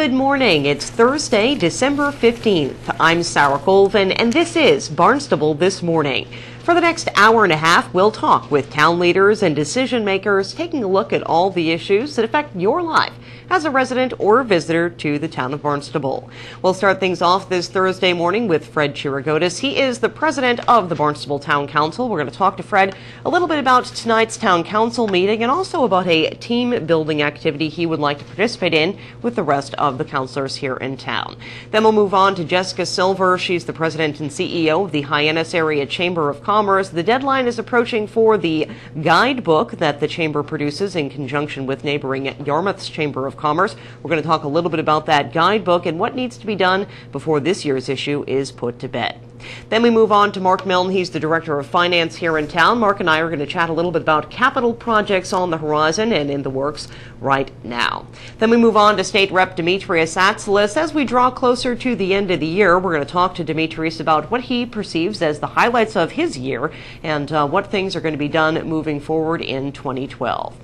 Good morning. It's Thursday, December 15th. I'm Sarah Colvin, and this is Barnstable This Morning. For the next hour and a half, we'll talk with town leaders and decision makers, taking a look at all the issues that affect your life as a resident or visitor to the town of Barnstable. We'll start things off this Thursday morning with Fred Chirigotis. He is the president of the Barnstable Town Council. We're going to talk to Fred a little bit about tonight's town council meeting and also about a team building activity he would like to participate in with the rest of the councilors here in town. Then we'll move on to Jessica Silver. She's the president and CEO of the Hyannis Area Chamber of Commerce. The deadline is approaching for the guidebook that the chamber produces in conjunction with neighboring Yarmouth's Chamber of Commerce. We're going to talk a little bit about that guidebook and what needs to be done before this year's issue is put to bed. Then we move on to Mark Milne. He's the Director of Finance here in town. Mark and I are going to chat a little bit about capital projects on the horizon and in the works right now. Then we move on to State Rep Demetrius Atsalis. As we draw closer to the end of the year, we're going to talk to Demetrius about what he perceives as the highlights of his year and what things are going to be done moving forward in 2012.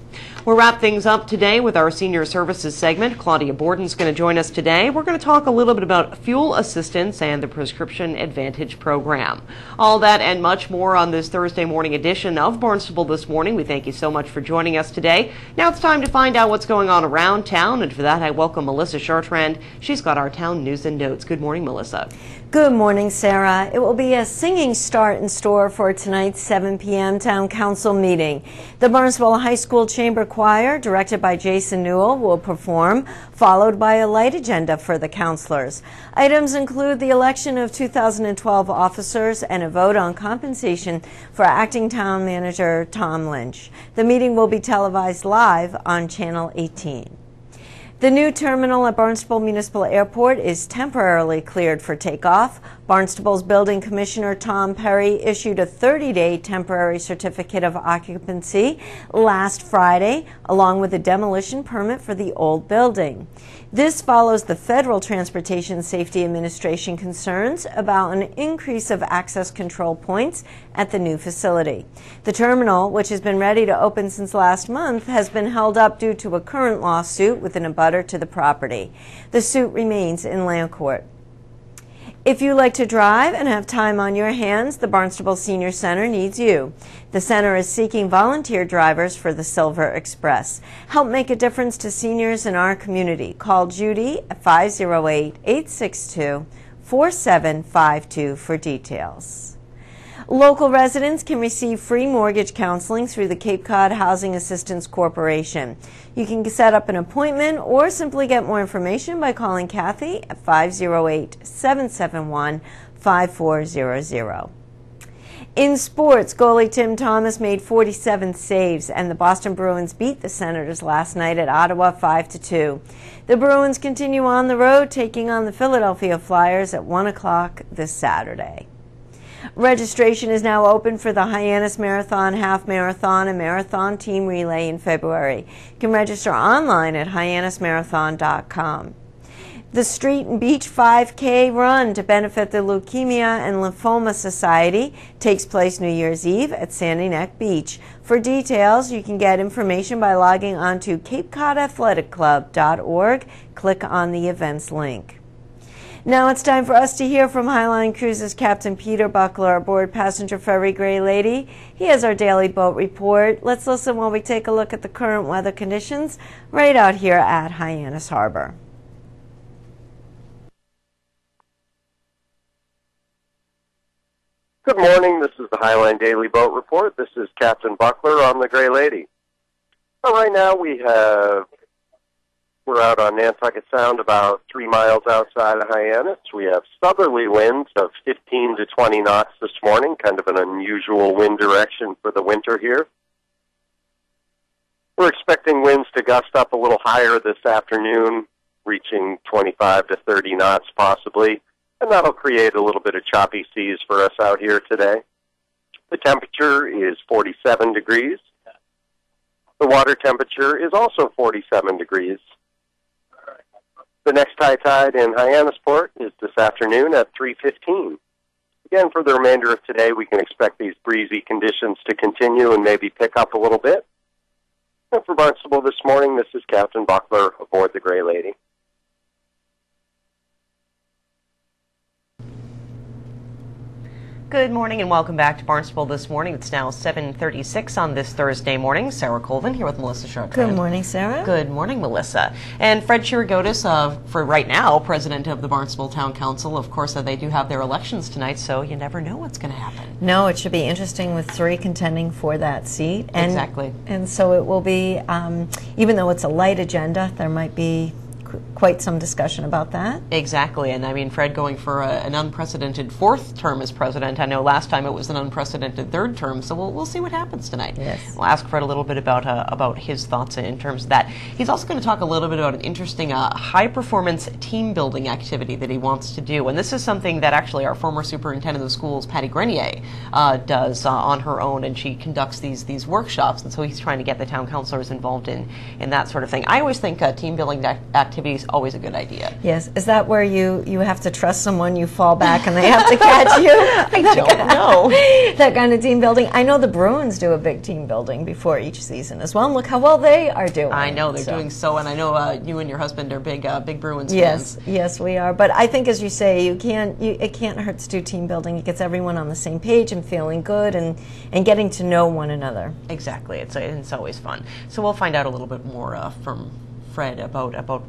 We'll wrap things up today with our senior services segment. Claudia Borden's going to join us today. We're going to talk a little bit about fuel assistance and the Prescription Advantage program. All that and much more on this Thursday morning edition of Barnstable This Morning. We thank you so much for joining us today. Now it's time to find out what's going on around town, and for that I welcome Melissa Chartrand. She's got our town news and notes. Good morning, Melissa. Good morning, Sarah. It will be a singing start in store for tonight's 7 p.m. Town Council meeting. The Barnstable High School Chamber Choir, directed by Jason Newell, will perform, followed by a light agenda for the counselors. Items include the election of 2012 officers and a vote on compensation for acting town manager Tom Lynch. The meeting will be televised live on Channel 18. The new terminal at Barnstable Municipal Airport is temporarily cleared for takeoff. Barnstable's building commissioner Tom Perry issued a 30-day temporary certificate of occupancy last Friday, along with a demolition permit for the old building. This follows the Federal Transportation Safety Administration concerns about an increase of access control points at the new facility. The terminal, which has been ready to open since last month, has been held up due to a current lawsuit with an abutter to the property. The suit remains in land court. If you like to drive and have time on your hands, the Barnstable Senior Center needs you. The center is seeking volunteer drivers for the Silver Express. Help make a difference to seniors in our community. Call Judy at 508-862-4752 for details. Local residents can receive free mortgage counseling through the Cape Cod Housing Assistance Corporation. You can set up an appointment or simply get more information by calling Kathy at 508-771-5400. In sports, goalie Tim Thomas made 47 saves, and the Boston Bruins beat the Senators last night at Ottawa 5-2. The Bruins continue on the road, taking on the Philadelphia Flyers at 1 o'clock this Saturday. Registration is now open for the Hyannis Marathon, Half Marathon, and Marathon Team Relay in February. You can register online at hyannismarathon.com. The Street and Beach 5K run to benefit the Leukemia and Lymphoma Society takes place New Year's Eve at Sandy Neck Beach. For details, you can get information by logging on to CapeCodAthleticClub.org. Click on the events link. Now it's time for us to hear from Highline Cruises Captain Peter Buckler aboard passenger ferry Gray Lady. He has our daily boat report. Let's listen while we take a look at the current weather conditions right out here at Hyannis Harbor. Good morning. This is the Highline Daily Boat Report. This is Captain Buckler on the Gray Lady. Well, right now we're out on Nantucket Sound about 3 miles outside of Hyannis. We have southerly winds of 15 to 20 knots this morning, kind of an unusual wind direction for the winter here. We're expecting winds to gust up a little higher this afternoon, reaching 25 to 30 knots possibly, and that'll create a little bit of choppy seas for us out here today. The temperature is 47 degrees. The water temperature is also 47 degrees. The next high tide in Hyannisport is this afternoon at 3:15. Again, for the remainder of today, we can expect these breezy conditions to continue and maybe pick up a little bit. And for Barnstable this morning, this is Captain Buckler aboard the Gray Lady. Good morning and welcome back to Barnstable This Morning. It's now 7:36 on this Thursday morning. Sarah Colvin here with Melissa Chartrand. Good morning, Sarah. Good morning, Melissa. And Fred Chirigotis, for right now, president of the Barnstable Town Council. Of course, they do have their elections tonight, so you never know what's going to happen. No, it should be interesting with three contending for that seat. Exactly. And so it will be, even though it's a light agenda, there might be quite some discussion about that. Exactly, and I mean, Fred going for an unprecedented fourth term as president. I know last time it was an unprecedented third term, so we'll see what happens tonight. Yes. We'll ask Fred a little bit about his thoughts in terms of that. He's also going to talk a little bit about an interesting high-performance team-building activity that he wants to do, and this is something that actually our former superintendent of the schools, Patty Grenier, does on her own, and she conducts these workshops, and so he's trying to get the town councilors involved in that sort of thing. I always think team-building activity is always a good idea. Yes. Is that where you have to trust someone, you fall back and they have to catch you? I don't know. That kind of team building. I know the Bruins do a big team building before each season as well, and look how well they are doing. I know they're doing so, and I know you and your husband are big Bruins yes, fans. Yes, we are. But I think, as you say, it can't hurt to do team building. It gets everyone on the same page and feeling good and getting to know one another. Exactly. It's always fun. So we'll find out a little bit more from Fred about what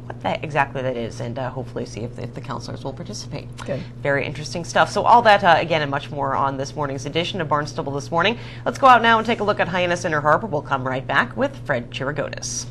exactly that is, and hopefully see if the counselors will participate. Good. Very interesting stuff. So all that, again, and much more on this morning's edition of Barnstable This Morning. Let's go out now and take a look at Hyannis Inner Harbor. We'll come right back with Fred Chirigotis.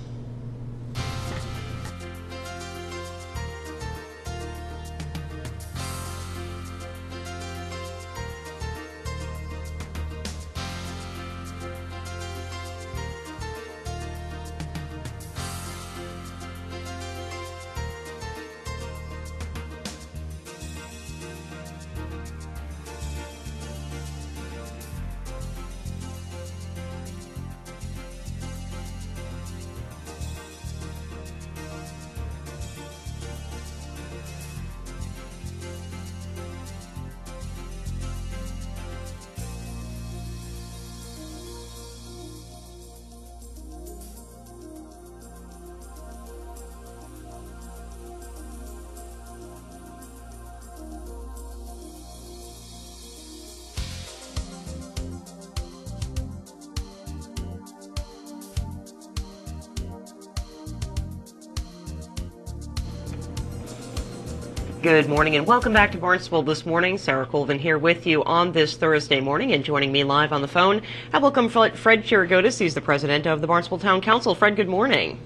Good morning and welcome back to Barnstable This Morning. Sarah Colvin here with you on this Thursday morning, and joining me live on the phone, I welcome Fred Chirigotis. He's the president of the Barnstable Town Council. Fred, good morning.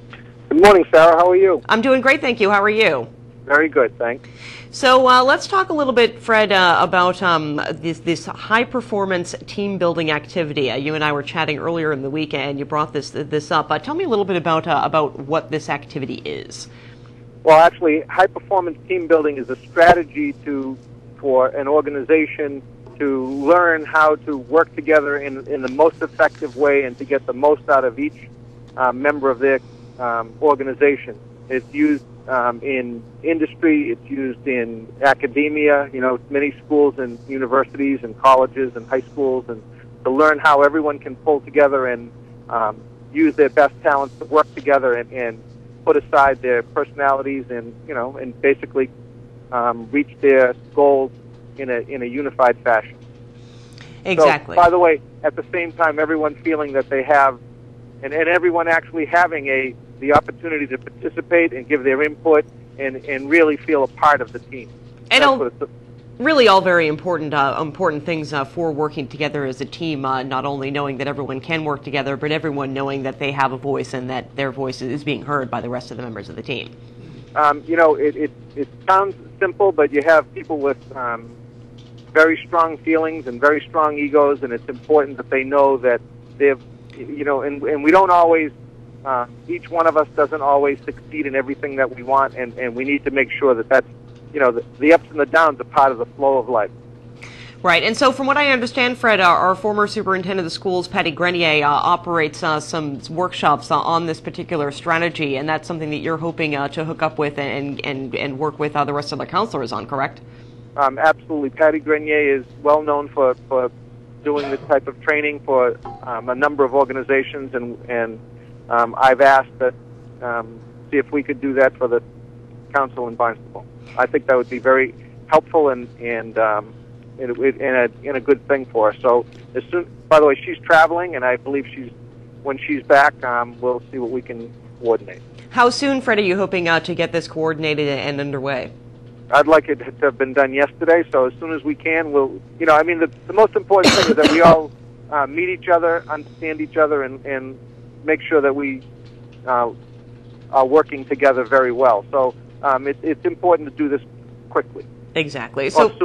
Good morning, Sarah. How are you? I'm doing great, thank you. How are you? Very good, thanks. So let's talk a little bit, Fred, about this high-performance team-building activity. You and I were chatting earlier in the week, and you brought this up. Tell me a little bit about what this activity is. Well, actually, high-performance team building is a strategy for an organization to learn how to work together in the most effective way and to get the most out of each member of their organization. It's used in industry, it's used in academia, many schools and universities and colleges and high schools, and to learn how everyone can pull together and use their best talents to work together and put aside their personalities and basically reach their goals in a unified fashion. Exactly. So, by the way, at the same time, everyone feeling that they have, and everyone actually having the opportunity to participate and give their input and really feel a part of the team. And really all very important things for working together as a team, not only knowing that everyone can work together, but everyone knowing that they have a voice and that their voice is being heard by the rest of the members of the team. It sounds simple, but you have people with very strong feelings and very strong egos, and it's important that they know that they've, and we don't always, each one of us doesn't always succeed in everything that we want, and we need to make sure that that's, the ups and the downs are part of the flow of life. Right, and so from what I understand, Fred, our former superintendent of the schools, Patty Grenier, operates some workshops on this particular strategy, and that's something that you're hoping to hook up with and work with the rest of the counselors on, correct? Absolutely. Patty Grenier is well known for doing this type of training for a number of organizations, and I've asked that see if we could do that for the council in Barnstable. I think that would be very helpful and in a good thing for us. So as soon, by the way, she's traveling, and I believe when she's back, we'll see what we can coordinate. How soon, Fred, are you hoping to get this coordinated and underway? I'd like it to have been done yesterday, so as soon as we can, we'll, the most important thing is that we all meet each other, understand each other, and make sure that we are working together very well. So it's important to do this quickly. Exactly. So as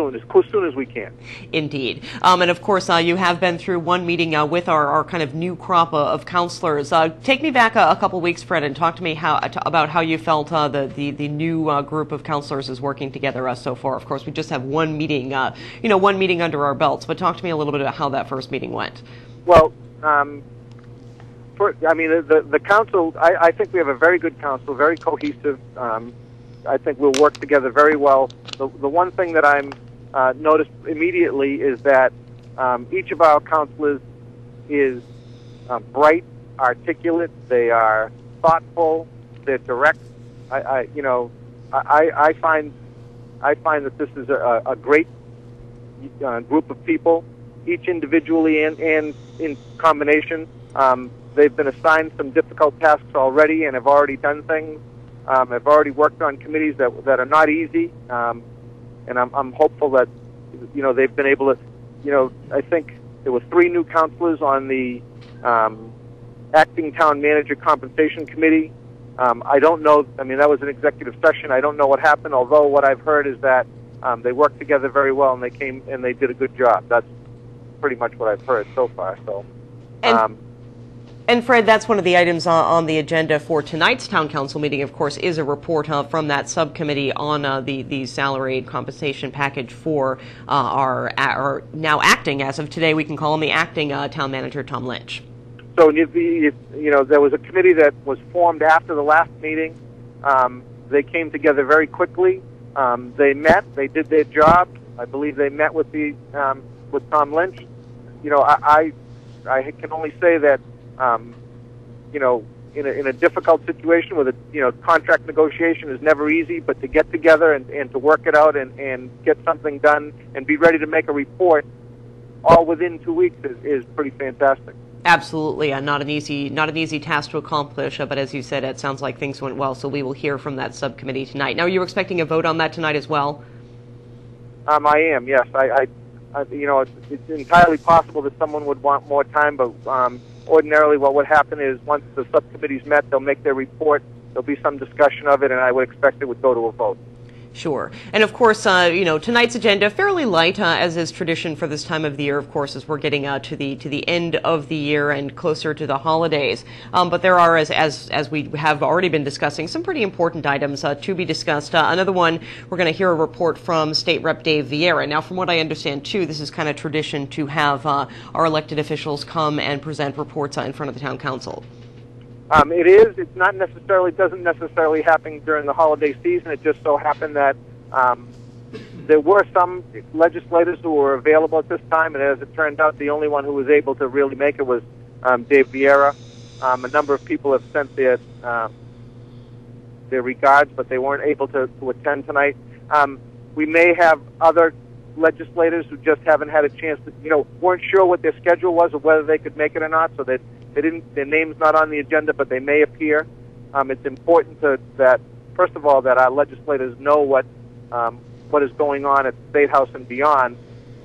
soon as we can. Indeed. And of course, you have been through one meeting with our kind of new crop of counselors. Take me back a couple weeks, Fred, and talk to me about how you felt the new group of counselors is working together so far. Of course, we just have one meeting, one meeting under our belts. But talk to me a little bit about how that first meeting went. Well, the council. I think we have a very good council, very cohesive. I think we'll work together very well. The one thing that I'm noticed immediately is that each of our counselors is bright, articulate. They are thoughtful. They're direct. I find that this is a great group of people, each individually and in combination. They've been assigned some difficult tasks already and have already done things. I've already worked on committees that are not easy, and I'm hopeful that they've been able to. I think there were 3 new counselors on the acting town manager compensation committee. I don't know. I mean, that was an executive session. I don't know what happened. Although what I've heard is that they worked together very well and they came and they did a good job. That's pretty much what I've heard so far. So. And Fred, that's one of the items on the agenda for tonight's town council meeting, of course, is a report from that subcommittee on the salary and compensation package for our now acting, as of today, we can call him the acting town manager, Tom Lynch. So, there was a committee that was formed after the last meeting. They came together very quickly. They met. They did their job. I believe they met with Tom Lynch. I can only say that. In a difficult situation with contract negotiation is never easy, but to get together and to work it out and get something done and be ready to make a report all within 2 weeks is pretty fantastic. Absolutely, not an easy task to accomplish, but as you said, it sounds like things went well, so we will hear from that subcommittee tonight. Now, are you expecting a vote on that tonight as well? I am, yes. It's entirely possible that someone would want more time, but ordinarily what would happen is once the subcommittee's met, they'll make their report, there'll be some discussion of it, and I would expect it would go to a vote. Sure. And of course, tonight's agenda fairly light, as is tradition for this time of the year, of course, as we're getting to the end of the year and closer to the holidays. But there are, as we have already been discussing, some pretty important items to be discussed. Another one, we're going to hear a report from State Rep Dave Vieira. Now, from what I understand, too, this is kind of tradition to have our elected officials come and present reports in front of the town council. It is. It's not necessarily, doesn't necessarily happen during the holiday season. It just so happened that there were some legislators who were available at this time, and as it turned out, the only one who was able to really make it was Dave Vieira. A number of people have sent their regards, but they weren't able to attend tonight. We may have other legislators who just haven't had a chance to, weren't sure what their schedule was or whether they could make it or not, so that their name's not on the agenda, but they may appear. It's important that, first of all, that our legislators know what is going on at the State House and beyond,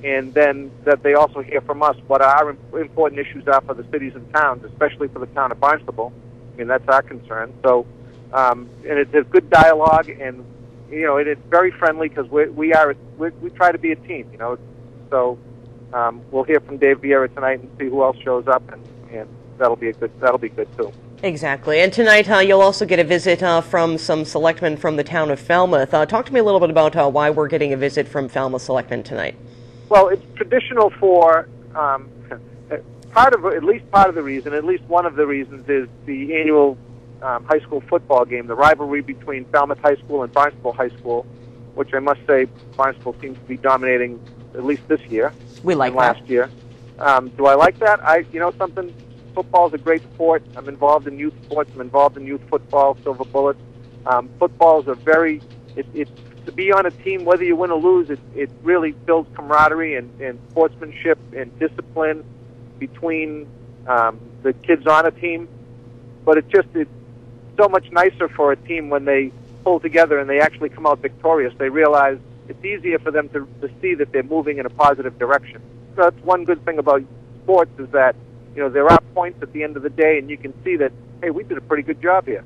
and then that they also hear from us what our important issues are for the cities and towns, especially for the town of Barnstable. I mean, that's our concern. So, and it's a good dialogue, and it's very friendly because we try to be a team. So we'll hear from Dave Vieira tonight and see who else shows up, and that'll be good too. Exactly. And tonight you'll also get a visit from some selectmen from the town of Falmouth. Talk to me a little bit about why we're getting a visit from Falmouth selectmen tonight. Well, it's traditional for at least one of the reasons is the annual high school football game, the rivalry between Falmouth High School and Barnstable High School, which I must say Barnstable seems to be dominating at least this year. We like that. Last year. Do I like that? Something. Football is a great sport. I'm involved in youth sports. I'm involved in youth football, Silver Bullets. Football is it's to be on a team, whether you win or lose, it really builds camaraderie and sportsmanship and discipline between the kids on a team. But it's so much nicer for a team when they pull together and they actually come out victorious. They realize it's easier for them to see that they're moving in a positive direction. So that's one good thing about sports, is that, you know, there are points at the end of the day and you can see that, hey, we did a pretty good job here.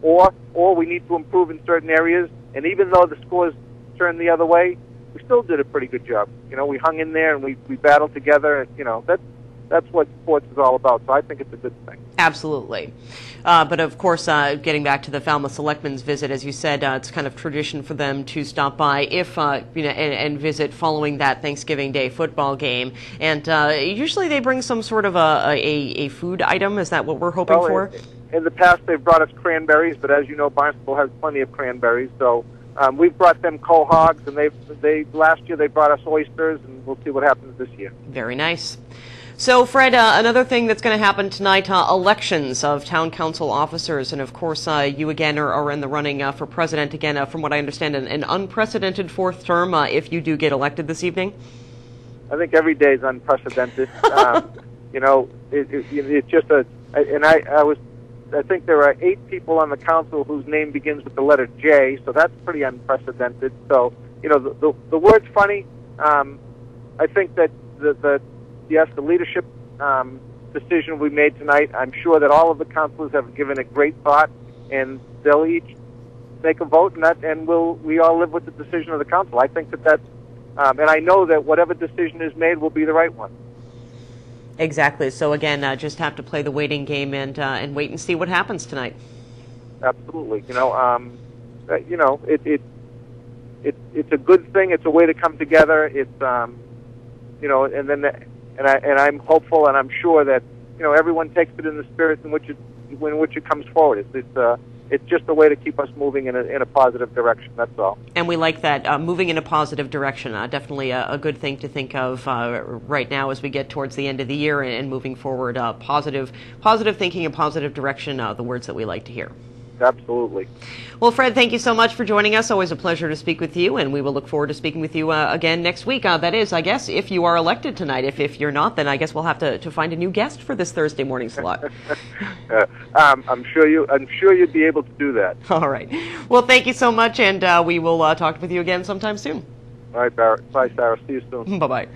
Or we need to improve in certain areas, and even though the scores turned the other way, we still did a pretty good job. You know, we hung in there and we battled together, and, you know, that's what sports is all about. So I think it's a good thing. Absolutely. But of course, getting back to the Falmouth Selectmen's visit, as you said, it's kind of tradition for them to stop by and visit following that Thanksgiving Day football game. And usually they bring some sort of a food item. Is that what we're hoping for? In the past, they've brought us cranberries, but as you know, Barnstable has plenty of cranberries. So we've brought them quahogs, and last year they brought us oysters, and we'll see what happens this year. Very nice. So, Fred, another thing that's going to happen tonight, elections of town council officers. And, of course, you again are in the running for president again, from what I understand, an unprecedented fourth term if you do get elected this evening. I think every day is unprecedented. You know, it's just I think there are 8 people on the council whose name begins with the letter J, so that's pretty unprecedented. So, you know, the word's funny. I think that the leadership decision we made tonight, I'm sure that all of the councilors have given it great thought, and they'll each make a vote, and we all live with the decision of the council. I think that's, and I know that whatever decision is made will be the right one. Exactly. So again, just have to play the waiting game and wait and see what happens tonight. Absolutely. You know, it's a good thing. It's a way to come together. It's you know, and I'm hopeful, and I'm sure that, you know, everyone takes it in the spirit in which it comes forward. It's just a way to keep us moving in a positive direction. That's all. And we like that, moving in a positive direction. Definitely a good thing to think of right now as we get towards the end of the year and moving forward. Positive thinking and positive direction. The words that we like to hear. Absolutely. Well, Fred, thank you so much for joining us. Always a pleasure to speak with you, and we will look forward to speaking with you again next week. That is, I guess, if you are elected tonight. If you're not, then I guess we'll have to find a new guest for this Thursday morning slot. I'm sure you'd be able to do that. All right. Well, thank you so much, and we will talk with you again sometime soon. All right, Barrett. Bye, Sarah. See you soon. Bye-bye.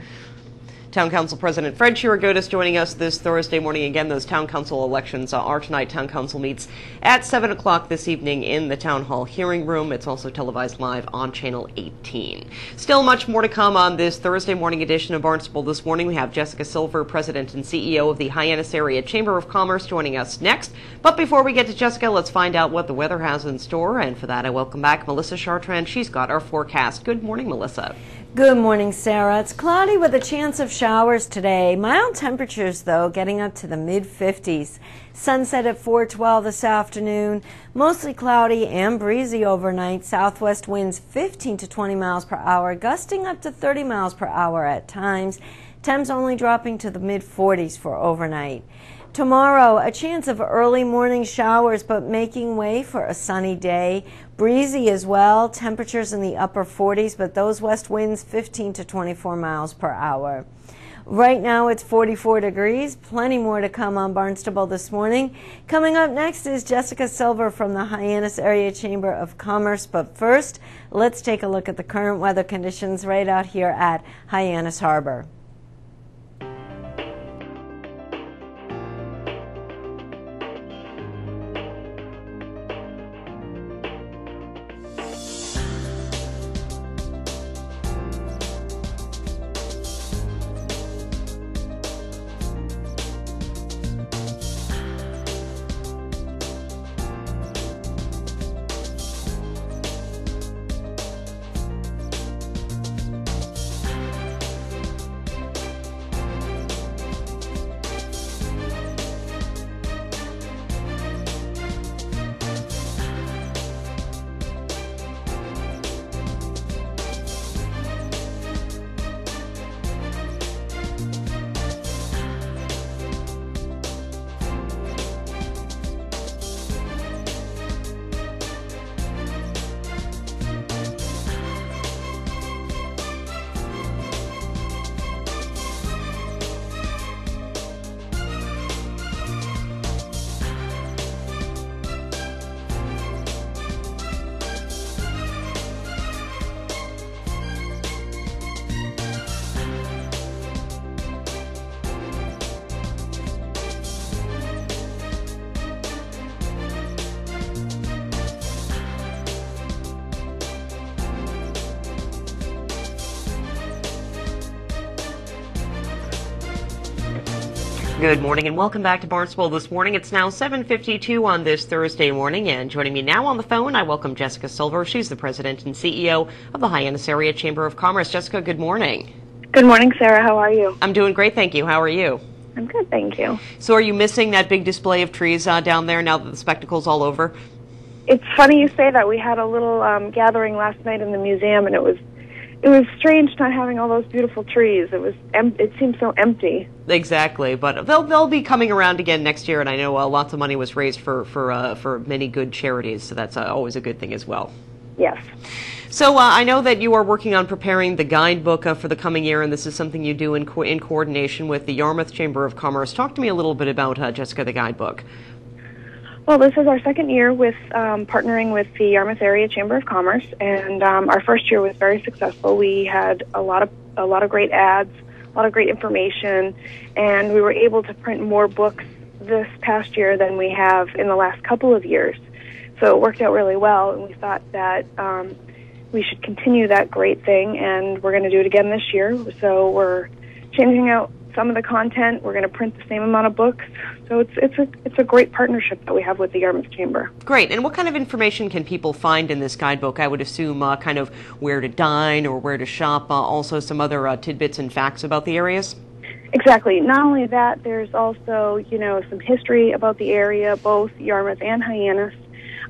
Town Council President Fred Chirigotis joining us this Thursday morning. Again, those Town Council elections are tonight. Town Council meets at 7 o'clock this evening in the Town Hall hearing room. It's also televised live on Channel 18. Still much more to come on this Thursday morning edition of Barnstable This Morning. We have Jessica Silver, President and CEO of the Hyannis Area Chamber of Commerce, joining us next. But before we get to Jessica, let's find out what the weather has in store. And for that, I welcome back Melissa Chartrand. She's got our forecast. Good morning, Melissa. Good morning, Sarah. It's cloudy with a chance of showers today. Mild temperatures, though, getting up to the mid-50s. Sunset at 4:12 this afternoon. Mostly cloudy and breezy overnight. Southwest winds 15 to 20 miles per hour, gusting up to 30 miles per hour at times. Temps only dropping to the mid-40s for overnight. Tomorrow, a chance of early morning showers, but making way for a sunny day. Breezy as well, temperatures in the upper 40s, but those west winds 15 to 24 miles per hour. Right now it's 44 degrees, plenty more to come on Barnstable This Morning. Coming up next is Jessica Silver from the Hyannis Area Chamber of Commerce, but first, let's take a look at the current weather conditions right out here at Hyannis Harbor. Good morning and welcome back to Barnstable this morning. It's now 7:52 on this Thursday morning, and joining me now on the phone, I welcome Jessica Silver. She's the president and CEO of the Hyannis Area Chamber of Commerce. Jessica, good morning. Good morning, Sarah. How are you? I'm doing great, thank you. How are you? I'm good, thank you. So are you missing that big display of trees down there now that the spectacle's all over? It's funny you say that. We had a little gathering last night in the museum, and it was strange not having all those beautiful trees. It seemed so empty. Exactly, but they'll be coming around again next year, and I know lots of money was raised for many good charities, so that's always a good thing as well. Yes. So I know that you are working on preparing the guidebook for the coming year, and this is something you do in coordination with the Yarmouth Chamber of Commerce. Talk to me a little bit about, Jessica, the guidebook. Well, this is our second year with partnering with the Yarmouth Area Chamber of Commerce, and our first year was very successful. We had a lot of great ads, a lot of great information, and we were able to print more books this past year than we have in the last couple of years. So it worked out really well, and we thought that we should continue that great thing, and we're going to do it again this year. So we're changing out some of the content. We're going to print the same amount of books. So it's a great partnership that we have with the Yarmouth Chamber. Great. And what kind of information can people find in this guidebook? I would assume kind of where to dine or where to shop, also some other tidbits and facts about the areas? Exactly. Not only that, there's also, some history about the area, both Yarmouth and Hyannis.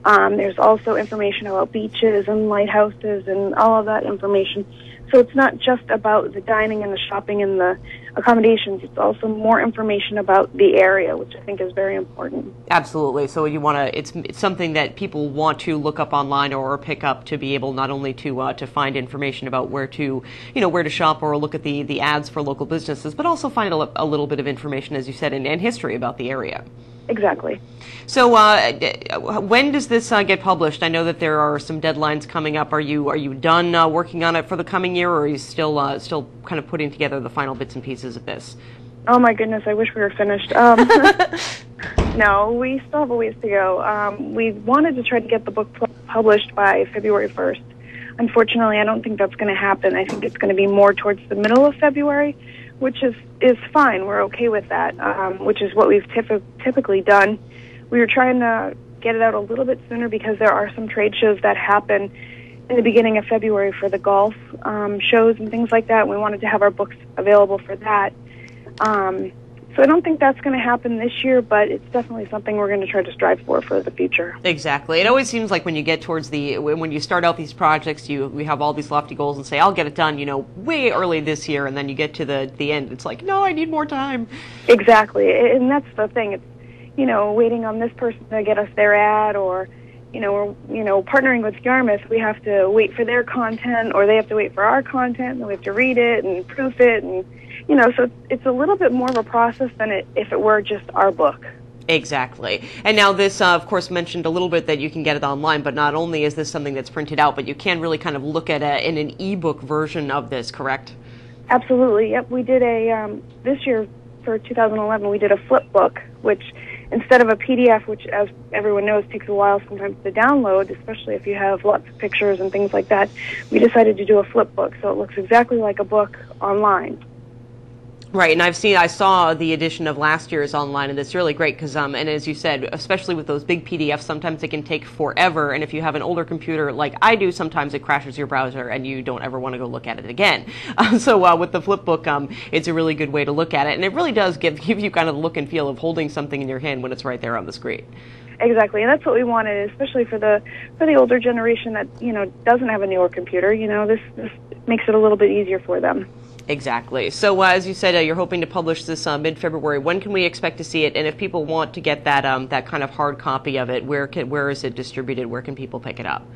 There's also information about beaches and lighthouses and all of that information. So it's not just about the dining and the shopping and the accommodations. It's also more information about the area, which I think is very important. Absolutely. So you want to, it's something that people want to look up online or pick up to be able not only to find information about where to shop or look at the ads for local businesses, but also find a little bit of information, as you said, and history about the area. Exactly. So when does this get published? I know that there are some deadlines coming up. Are you done working on it for the coming year, or are you still kind of putting together the final bits and pieces of this? Oh my goodness, I wish we were finished. No, we still have a ways to go. We wanted to try to get the book published by February 1st. Unfortunately, I don't think that's going to happen. I think it's going to be more towards the middle of February, which is fine. We're okay with that, which is what we've typically done. We were trying to get it out a little bit sooner because there are some trade shows that happen in the beginning of February for the golf shows and things like that. We wanted to have our books available for that. So I don't think that's going to happen this year, but it's definitely something we're going to try to strive for the future. Exactly. It always seems like when you get towards when you start out these projects, we have all these lofty goals and say, I'll get it done, way early this year, and then you get to the end. It's like, no, I need more time. Exactly. And that's the thing. It's, waiting on this person to get us their ad, or, partnering with Yarmouth, we have to wait for their content, or they have to wait for our content, and we have to read it and proof it, and so it's a little bit more of a process than if it were just our book. Exactly. And now this, of course, mentioned a little bit that you can get it online, but not only is this something that's printed out, but you can really kind of look at in an ebook version of this, correct? Absolutely. Yep. We did this year for 2011, we did a flip book, which instead of a PDF, which as everyone knows takes a while sometimes to download, especially if you have lots of pictures and things like that, we decided to do a flip book. So it looks exactly like a book online. Right, and I saw the edition of last year's online, and it's really great because, and as you said, especially with those big PDFs, sometimes it can take forever, and if you have an older computer like I do, sometimes it crashes your browser, and you don't ever want to go look at it again. So with the flipbook, it's a really good way to look at it, and it really does give you kind of the look and feel of holding something in your hand when it's right there on the screen. Exactly, and that's what we wanted, especially for the older generation that doesn't have a newer computer. This makes it a little bit easier for them. Exactly. So as you said, you're hoping to publish this mid-February. When can we expect to see it? And if people want to get that that kind of hard copy of it, where is it distributed? Where can people pick it up?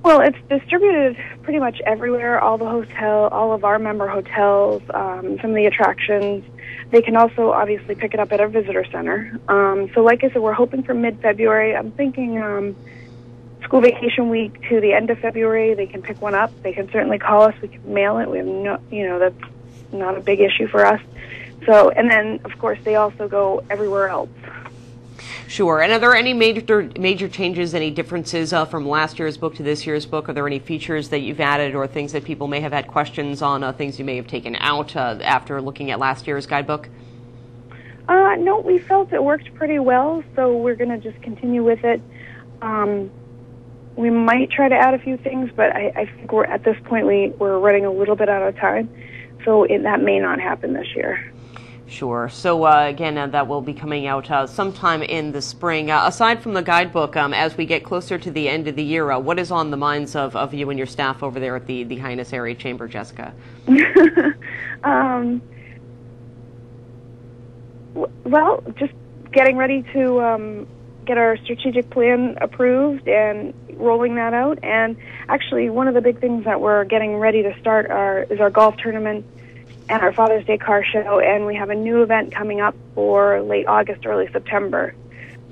Well, it's distributed pretty much everywhere. All of our member hotels, some of the attractions. They can also obviously pick it up at our visitor center. So like I said, we're hoping for mid-February. I'm thinking school vacation week to the end of February, they can pick one up. They can certainly call us. We can mail it. We have that's not a big issue for us. So, and then of course they also go everywhere else. Sure. And are there any major changes, any differences from last year's book to this year's book? Are there any features that you've added or things that people may have had questions on, things you may have taken out after looking at last year's guidebook? No, we felt it worked pretty well, so we're going to just continue with it. We might try to add a few things, but I think we're at this point we're running a little bit out of time, so that may not happen this year. Sure. So again, that will be coming out sometime in the spring. Aside from the guidebook, as we get closer to the end of the year, what is on the minds of you and your staff over there at the Hyannis Area Chamber, Jessica? Well, just getting ready to get our strategic plan approved and rolling that out. And actually, one of the big things that we're getting ready to start is our golf tournament and our Father's Day car show, and we have a new event coming up for late August, early September.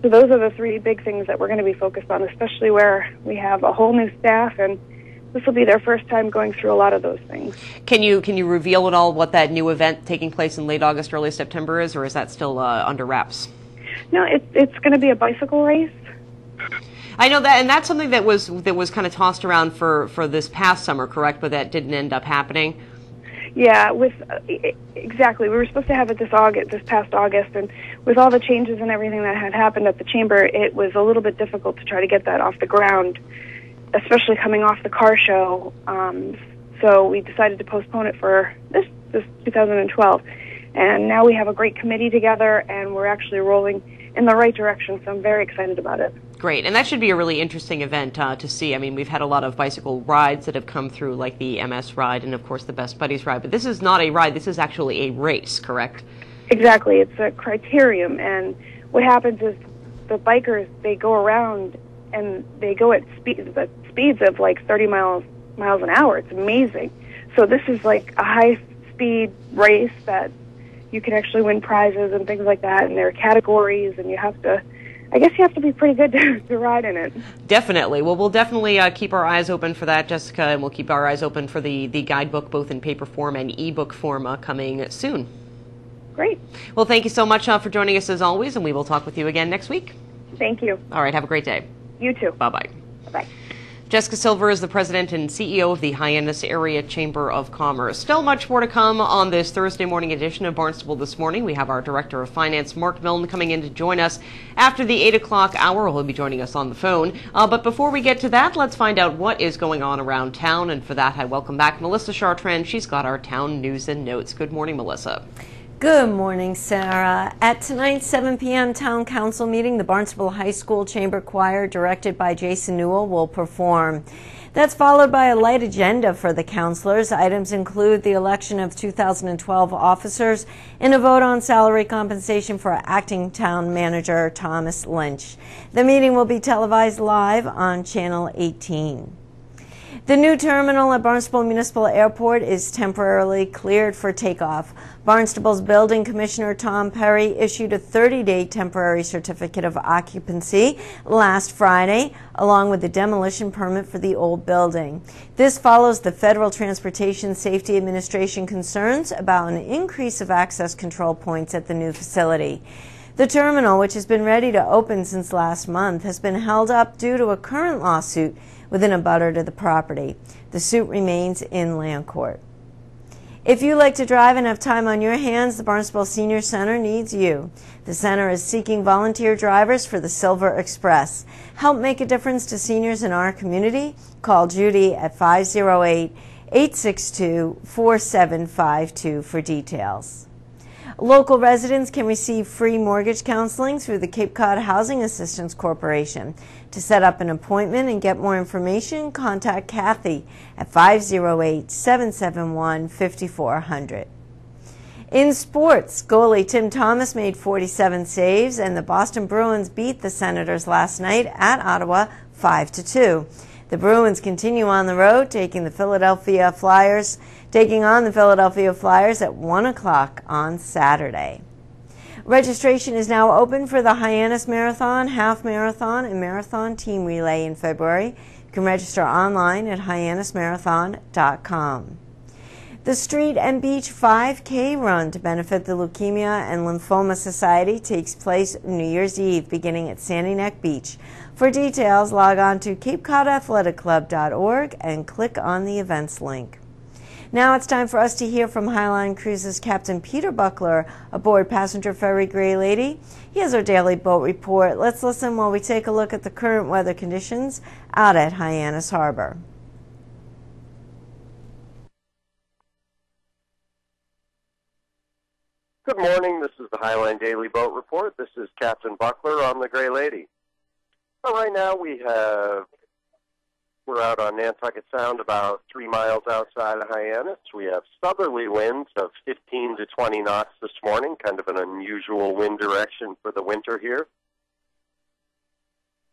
So those are the three big things that we're going to be focused on, especially where we have a whole new staff, and this will be their first time going through a lot of those things. Can you reveal at all what that new event taking place in late August, early September is, or is that still under wraps? No, it's going to be a bicycle race. I know that, and that's something that was kind of tossed around for this past summer, correct? But that didn't end up happening. Yeah, exactly. We were supposed to have it this past August, and with all the changes and everything that had happened at the chamber, it was a little bit difficult to try to get that off the ground, especially coming off the car show. So we decided to postpone it for this 2012, and now we have a great committee together, and we're actually rolling in the right direction. So I'm very excited about it. Great, and that should be a really interesting event to see. I mean, we've had a lot of bicycle rides that have come through, like the MS ride and, of course, the Best Buddies ride. But this is not a ride. This is actually a race, correct? Exactly. It's a criterium, and what happens is the bikers, they go around, and they go at speeds of like 30 miles an hour. It's amazing. So this is like a high-speed race that you can actually win prizes and things like that, and there are categories, and I guess you have to be pretty good to ride in it. Definitely. Well, we'll definitely keep our eyes open for that, Jessica, and we'll keep our eyes open for the guidebook, both in paper form and ebook form, coming soon. Great. Well, thank you so much for joining us as always, and we will talk with you again next week. Thank you. All right. Have a great day. You too. Bye-bye. Bye. Jessica Silver is the president and CEO of the Hyannis Area Chamber of Commerce. Still much more to come on this Thursday morning edition of Barnstable This Morning. We have our Director of Finance, Mark Milne, coming in to join us after the 8 o'clock hour. He'll be joining us on the phone. But before we get to that, let's find out what is going on around town. And for that, I welcome back Melissa Chartrand. She's got our town news and notes. Good morning, Melissa. Good morning, Sarah. At tonight's 7 p.m. Town Council meeting, the Barnstable High School Chamber Choir, directed by Jason Newell, will perform. That's followed by a light agenda for the councilors. Items include the election of 2012 officers and a vote on salary compensation for acting town manager Thomas Lynch. The meeting will be televised live on Channel 18. The new terminal at Barnstable Municipal Airport is temporarily cleared for takeoff. Barnstable's building commissioner Tom Perry issued a 30-day temporary certificate of occupancy last Friday, along with the demolition permit for the old building. This follows the Federal Transportation Safety Administration concerns about an increase of access control points at the new facility. The terminal, which has been ready to open since last month, has been held up due to a current lawsuit within a abutter to the property. The suit remains in land court. If you like to drive and have time on your hands, the Barnstable Senior Center needs you. The center is seeking volunteer drivers for the Silver Express. Help make a difference to seniors in our community. Call Judy at 508-862-4752 for details. Local residents can receive free mortgage counseling through the Cape Cod Housing Assistance Corporation. To set up an appointment and get more information, contact Kathy at 508-771-5400. In sports, goalie Tim Thomas made 47 saves, and the Boston Bruins beat the Senators last night at Ottawa 5-2. The Bruins continue on the road, taking on the Philadelphia Flyers at 1 o'clock on Saturday. Registration is now open for the Hyannis Marathon, Half Marathon, and Marathon Team Relay in February. You can register online at hyannismarathon.com. The Street and Beach 5K run to benefit the Leukemia and Lymphoma Society takes place New Year's Eve, beginning at Sandy Neck Beach. For details, log on to CapeCodAthleticClub.org and click on the events link. Now it's time for us to hear from Highline Cruises Captain Peter Buckler aboard passenger ferry Gray Lady. He has our daily boat report. Let's listen while we take a look at the current weather conditions out at Hyannis Harbor. Good morning. This is the Highline Daily Boat Report. This is Captain Buckler on the Gray Lady. Well, right now we're out on Nantucket Sound about 3 miles outside of Hyannis. We have southerly winds of 15 to 20 knots this morning, kind of an unusual wind direction for the winter here.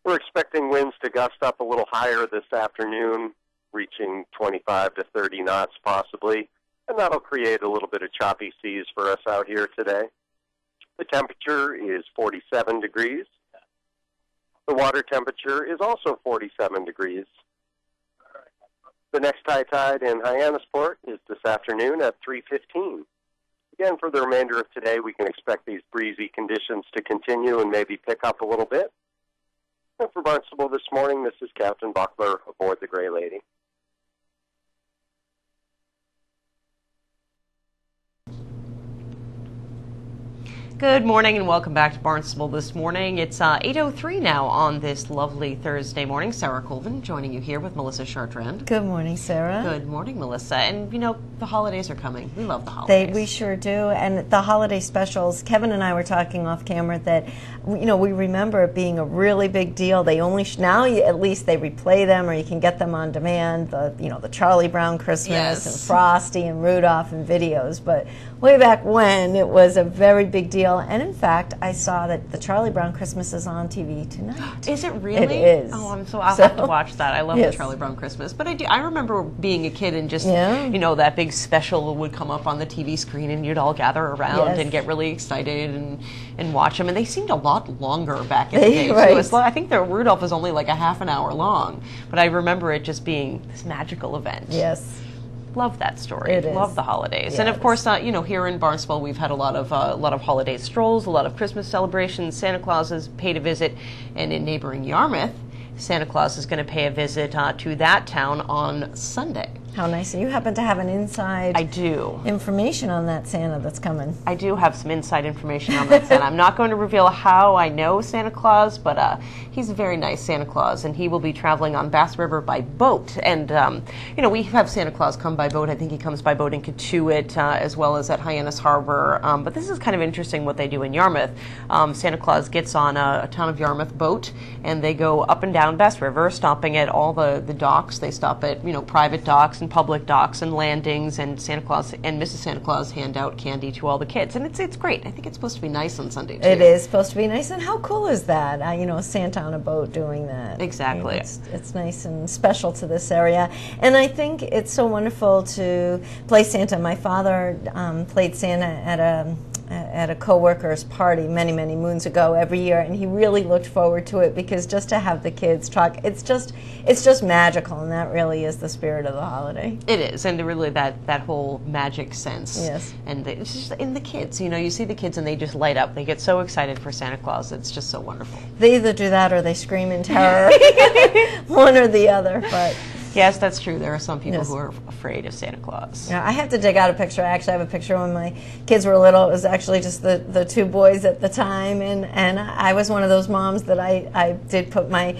We're expecting winds to gust up a little higher this afternoon, reaching 25 to 30 knots possibly, and that'll create a little bit of choppy seas for us out here today. The temperature is 47 degrees. The water temperature is also 47 degrees. The next high tide in Hyannisport is this afternoon at 3:15. Again, for the remainder of today, we can expect these breezy conditions to continue and maybe pick up a little bit. And for Barnstable this morning, this is Captain Buckler aboard the Gray Lady. Good morning and welcome back to Barnstable this morning. It's 8:03 now on this lovely Thursday morning. Sarah Colvin joining you here with Melissa Chartrand. Good morning, Sarah. Good morning, Melissa. And you know, the holidays are coming. We love the holidays. We sure do. And the holiday specials, Kevin and I were talking off camera that, we remember it being a really big deal. They only, now at least they replay them or you can get them on demand. The Charlie Brown Christmas and Frosty and Rudolph and videos. But way back when, it was a very big deal. And in fact, I saw that the Charlie Brown Christmas is on TV tonight. Is it really? It is. Oh, I'll have to watch that. I love the Charlie Brown Christmas. But I remember being a kid and just, that big special would come up on the TV screen and you'd all gather around and get really excited and watch them. And they seemed a lot longer back in the day. Right. So I think the Rudolph was only like a half an hour long. But I remember it just being this magical event. Yes. Love that story. Love the holidays. And of course, here in Barnstable, we've had a lot of holiday strolls, a lot of Christmas celebrations. Santa Claus has paid a visit, and in neighboring Yarmouth, Santa Claus is going to pay a visit to that town on Sunday. How nice. And you happen to have an inside information on that Santa that's coming. I do have some inside information on that Santa. I'm not going to reveal how I know Santa Claus, but he's a very nice Santa Claus, and he will be traveling on Bass River by boat. And, we have Santa Claus come by boat. I think he comes by boat in Katuitt as well as at Hyannis Harbor. But this is kind of interesting what they do in Yarmouth. Santa Claus gets on a Town of Yarmouth boat, and they go up and down Bass River, stopping at all the docks. They stop at, private docks and public docks and landings, and Santa Claus and Mrs. Santa Claus hand out candy to all the kids, and it's great. I think it's supposed to be nice on Sunday too. It is supposed to be nice, and how cool is that? Santa on a boat doing that. Exactly. It's nice and special to this area, and I think it's so wonderful to play Santa. My father played Santa at a co-worker's party many moons ago every year, and he really looked forward to it because just to have the kids talk, it's just magical, and that really is the spirit of the holiday. It is, and really that whole magic sense. Yes. And it's just in the kids. You see the kids and they just light up. They get so excited for Santa Claus. It's just so wonderful. They either do that or they scream in terror. One or the other, but. Yes, that's true. There are some people who are afraid of Santa Claus. Yeah, I have to dig out a picture. I actually have a picture when my kids were little. It was actually just the two boys at the time, and I was one of those moms that I did put my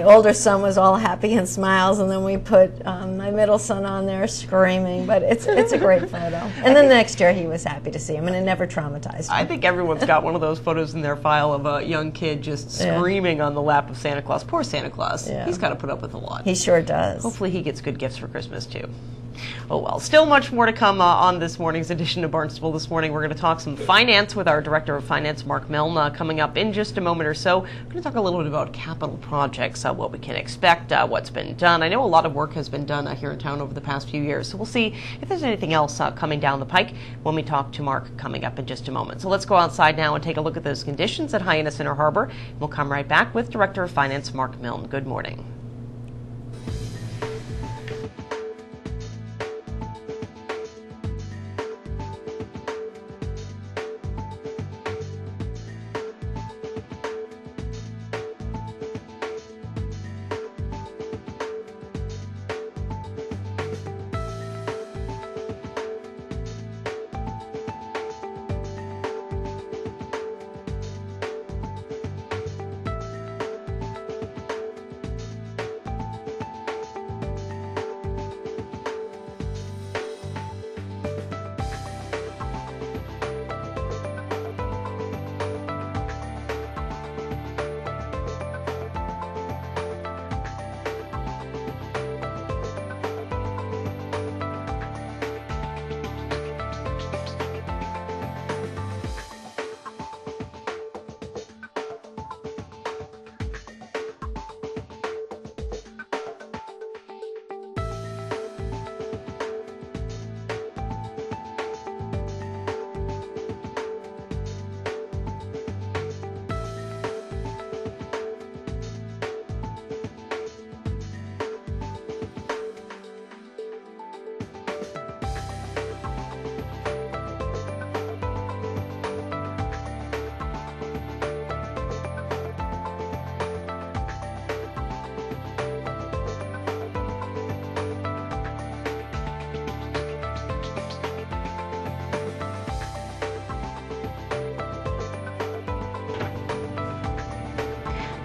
older son was all happy and smiles, and then we put my middle son on there screaming. But it's a great photo. And then the next year he was happy to see him, and it never traumatized him. I think everyone's got one of those photos in their file of a young kid just screaming on the lap of Santa Claus. Poor Santa Claus. Yeah. He's got to put up with a lot. He sure does. Hopefully he gets good gifts for Christmas, too. Oh, well, still much more to come on this morning's edition of Barnstable This Morning. We're going to talk some finance with our Director of Finance, Mark Milne, coming up in just a moment or so. We're going to talk a little bit about capital projects, what we can expect, what's been done. I know a lot of work has been done here in town over the past few years, so we'll see if there's anything else coming down the pike when we talk to Mark coming up in just a moment. So let's go outside now and take a look at those conditions at Hyannis Inner Harbor. We'll come right back with Director of Finance, Mark Milne. Good morning.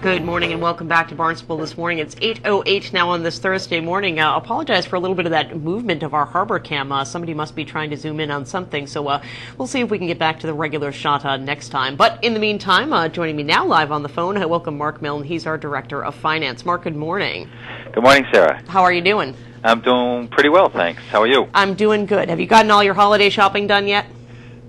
Good morning and welcome back to Barnstable this morning. It's 8:08 now on this Thursday morning. Apologize for a little bit of that movement of our harbor cam. Somebody must be trying to zoom in on something, so we'll see if we can get back to the regular shot next time. But in the meantime, joining me now live on the phone, I welcome Mark Milne. He's our Director of Finance. Mark, good morning. Good morning, Sarah. How are you doing? I'm doing pretty well, thanks. How are you? I'm doing good. Have you gotten all your holiday shopping done yet?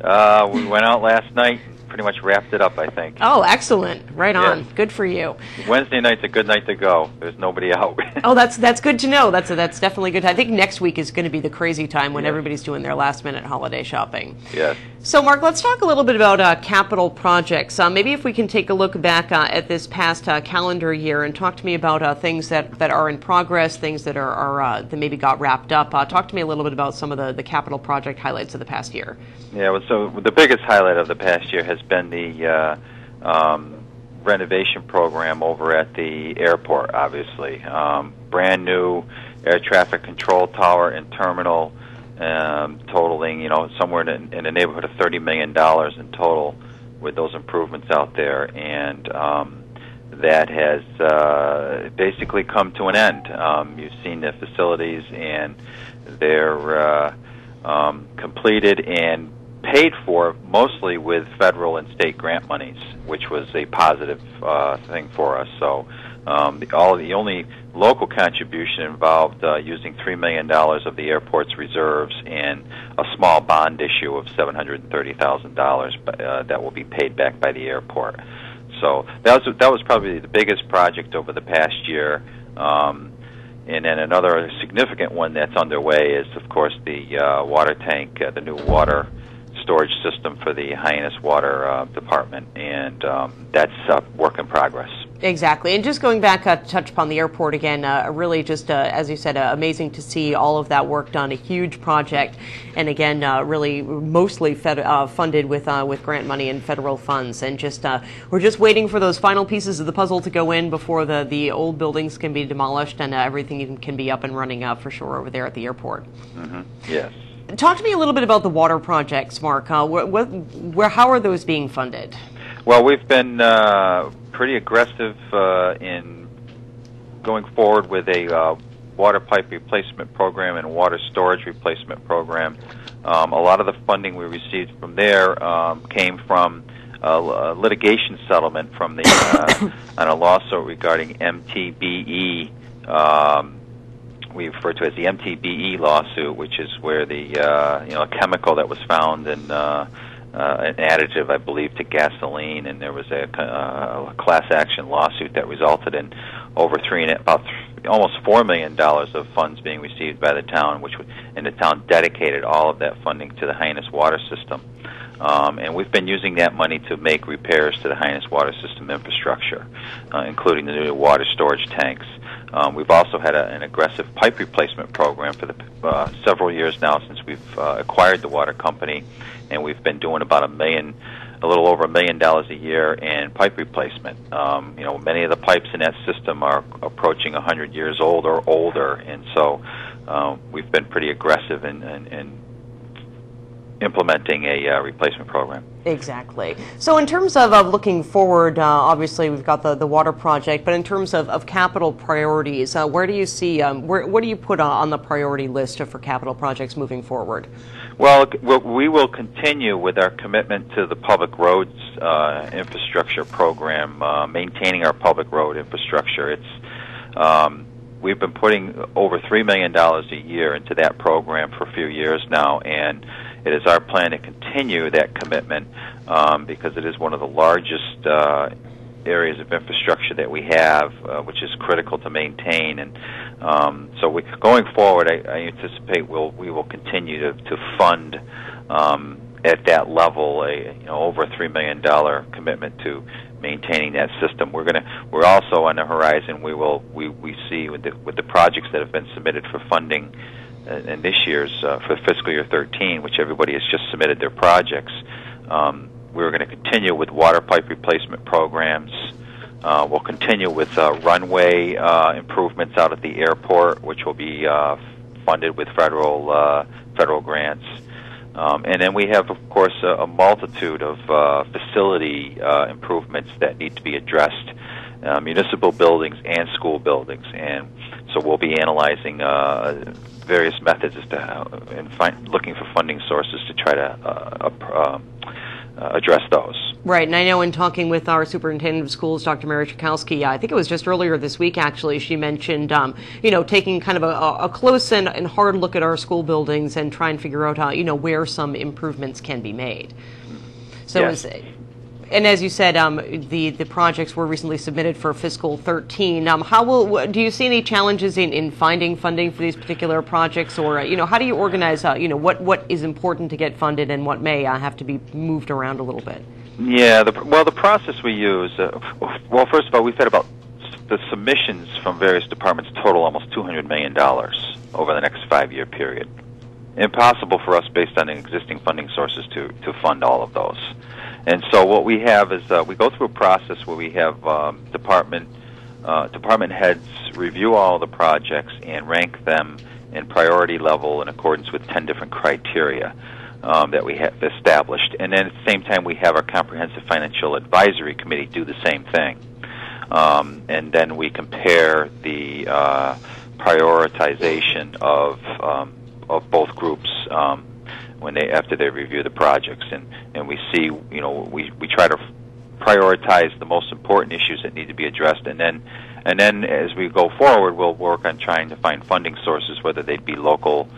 We went out last night. Pretty much wrapped it up, I think. Oh, excellent. Right on. Yes. Good for you. Wednesday night's a good night to go. There's nobody out. Oh, that's good to know. That's definitely good. I think next week is going to be the crazy time when everybody's doing their last-minute holiday shopping. Yes. So, Mark, let's talk a little bit about capital projects. Maybe if we can take a look back at this past calendar year and talk to me about things that are in progress, things that are that maybe got wrapped up. Talk to me a little bit about some of the capital project highlights of the past year. Yeah, well, so the biggest highlight of the past year has been the renovation program over at the airport, obviously. Brand new air traffic control tower and terminal, totaling, somewhere in the neighborhood of $30 million in total with those improvements out there. And that has basically come to an end. You've seen the facilities, and they're completed and paid for mostly with federal and state grant monies, which was a positive thing for us. So the only local contribution involved using $3 million of the airport's reserves and a small bond issue of $730,000 that will be paid back by the airport. So that was probably the biggest project over the past year. And then another significant one that's underway is, of course, the water tank, the new water storage system for the Hyannis Water Department, and that's a work in progress. Exactly. And just going back to touch upon the airport again, really just, as you said, amazing to see all of that work done, a huge project, and again, really mostly funded with grant money and federal funds. And just we're just waiting for those final pieces of the puzzle to go in before the old buildings can be demolished and everything can be up and running for sure over there at the airport. Mm-hmm. Yes. Talk to me a little bit about the water projects, Mark. How are those being funded? Well, we've been pretty aggressive in going forward with a water pipe replacement program and water storage replacement program. A lot of the funding we received from there came from a litigation settlement from the on a lawsuit regarding MTBE. We refer to it as the MTBE lawsuit, which is where the a chemical that was found in an additive, I believe, to gasoline, and there was a class action lawsuit that resulted in over almost $4 million of funds being received by the town, and the town dedicated all of that funding to the Hyannis water system. And we've been using that money to make repairs to the Hyannis water system infrastructure, including the new water storage tanks. We've also had an aggressive pipe replacement program for the several years now since we've acquired the water company, and we've been doing about a little over $1 million a year in pipe replacement. Many of the pipes in that system are approaching 100 years old or older, and so we've been pretty aggressive in implementing a replacement program. Exactly. So in terms of looking forward, obviously we've got the water project, but in terms of capital priorities, where do you see, what do you put on the priority list for capital projects moving forward? Well, we will continue with our commitment to the public roads infrastructure program, maintaining our public road infrastructure. We've been putting over $3 million a year into that program for a few years now, and it is our plan to continue that commitment because it is one of the largest areas of infrastructure that we have, which is critical to maintain. And so going forward, I anticipate we will continue to fund at that level over a $3 million commitment to maintaining that system. We're also on the horizon. We see with the projects that have been submitted for funding in this year's for fiscal year 13, which everybody has just submitted their projects. We're going to continue with water pipe replacement programs. We'll continue with runway improvements out at the airport, which will be funded with federal grants. And then we have, of course, a multitude of facility improvements that need to be addressed municipal buildings and school buildings, and so we'll be analyzing various methods as to and looking for funding sources to try to address those. Right, and I know in talking with our superintendent of schools, Dr. Mary Chakowski, I think it was just earlier this week actually, she mentioned, taking kind of a close and hard look at our school buildings and try and figure out how, where some improvements can be made. So, yes. And as you said, the projects were recently submitted for fiscal 13. Do you see any challenges in finding funding for these particular projects, or how do you organize what is important to get funded and what may have to be moved around a little bit? Yeah, the process we use. First of all, we've had about the submissions from various departments total almost $200 million over the next 5-year period. Impossible for us, based on existing funding sources, to fund all of those. And so what we have is we go through a process where we have department heads review all the projects and rank them in priority level in accordance with 10 different criteria that we have established. And then at the same time, we have our Comprehensive Financial Advisory Committee do the same thing. And then we compare the prioritization of both groups after they review the projects, and we see, we try to prioritize the most important issues that need to be addressed, and then as we go forward, we'll work on trying to find funding sources, whether they be local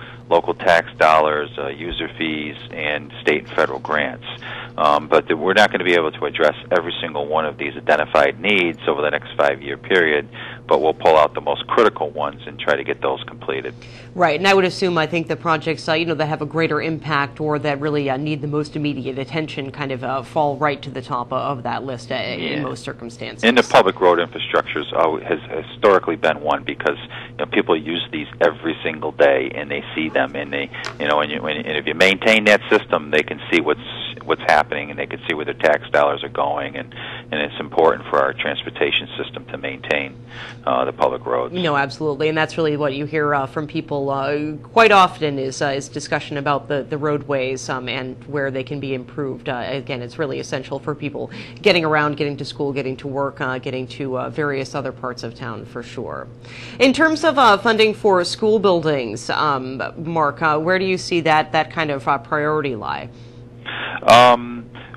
tax dollars, user fees, and state and federal grants. But we're not going to be able to address every single one of these identified needs over the next 5-year period, but we'll pull out the most critical ones and try to get those completed. Right, and I would assume, I think the projects, that have a greater impact or that really need the most immediate attention kind of fall right to the top of that list in most circumstances. And the public road infrastructure has historically been one, because people use these every single day and they see them, and they, and if you maintain that system, they can see what's happening, and they can see where their tax dollars are going, and it's important for our transportation system to maintain the public roads. No, absolutely, and that's really what you hear from people quite often is discussion about the roadways and where they can be improved. Again, it's really essential for people getting around, getting to school, getting to work, getting to various other parts of town, for sure. In terms of funding for school buildings, Mark, where do you see that kind of priority lie?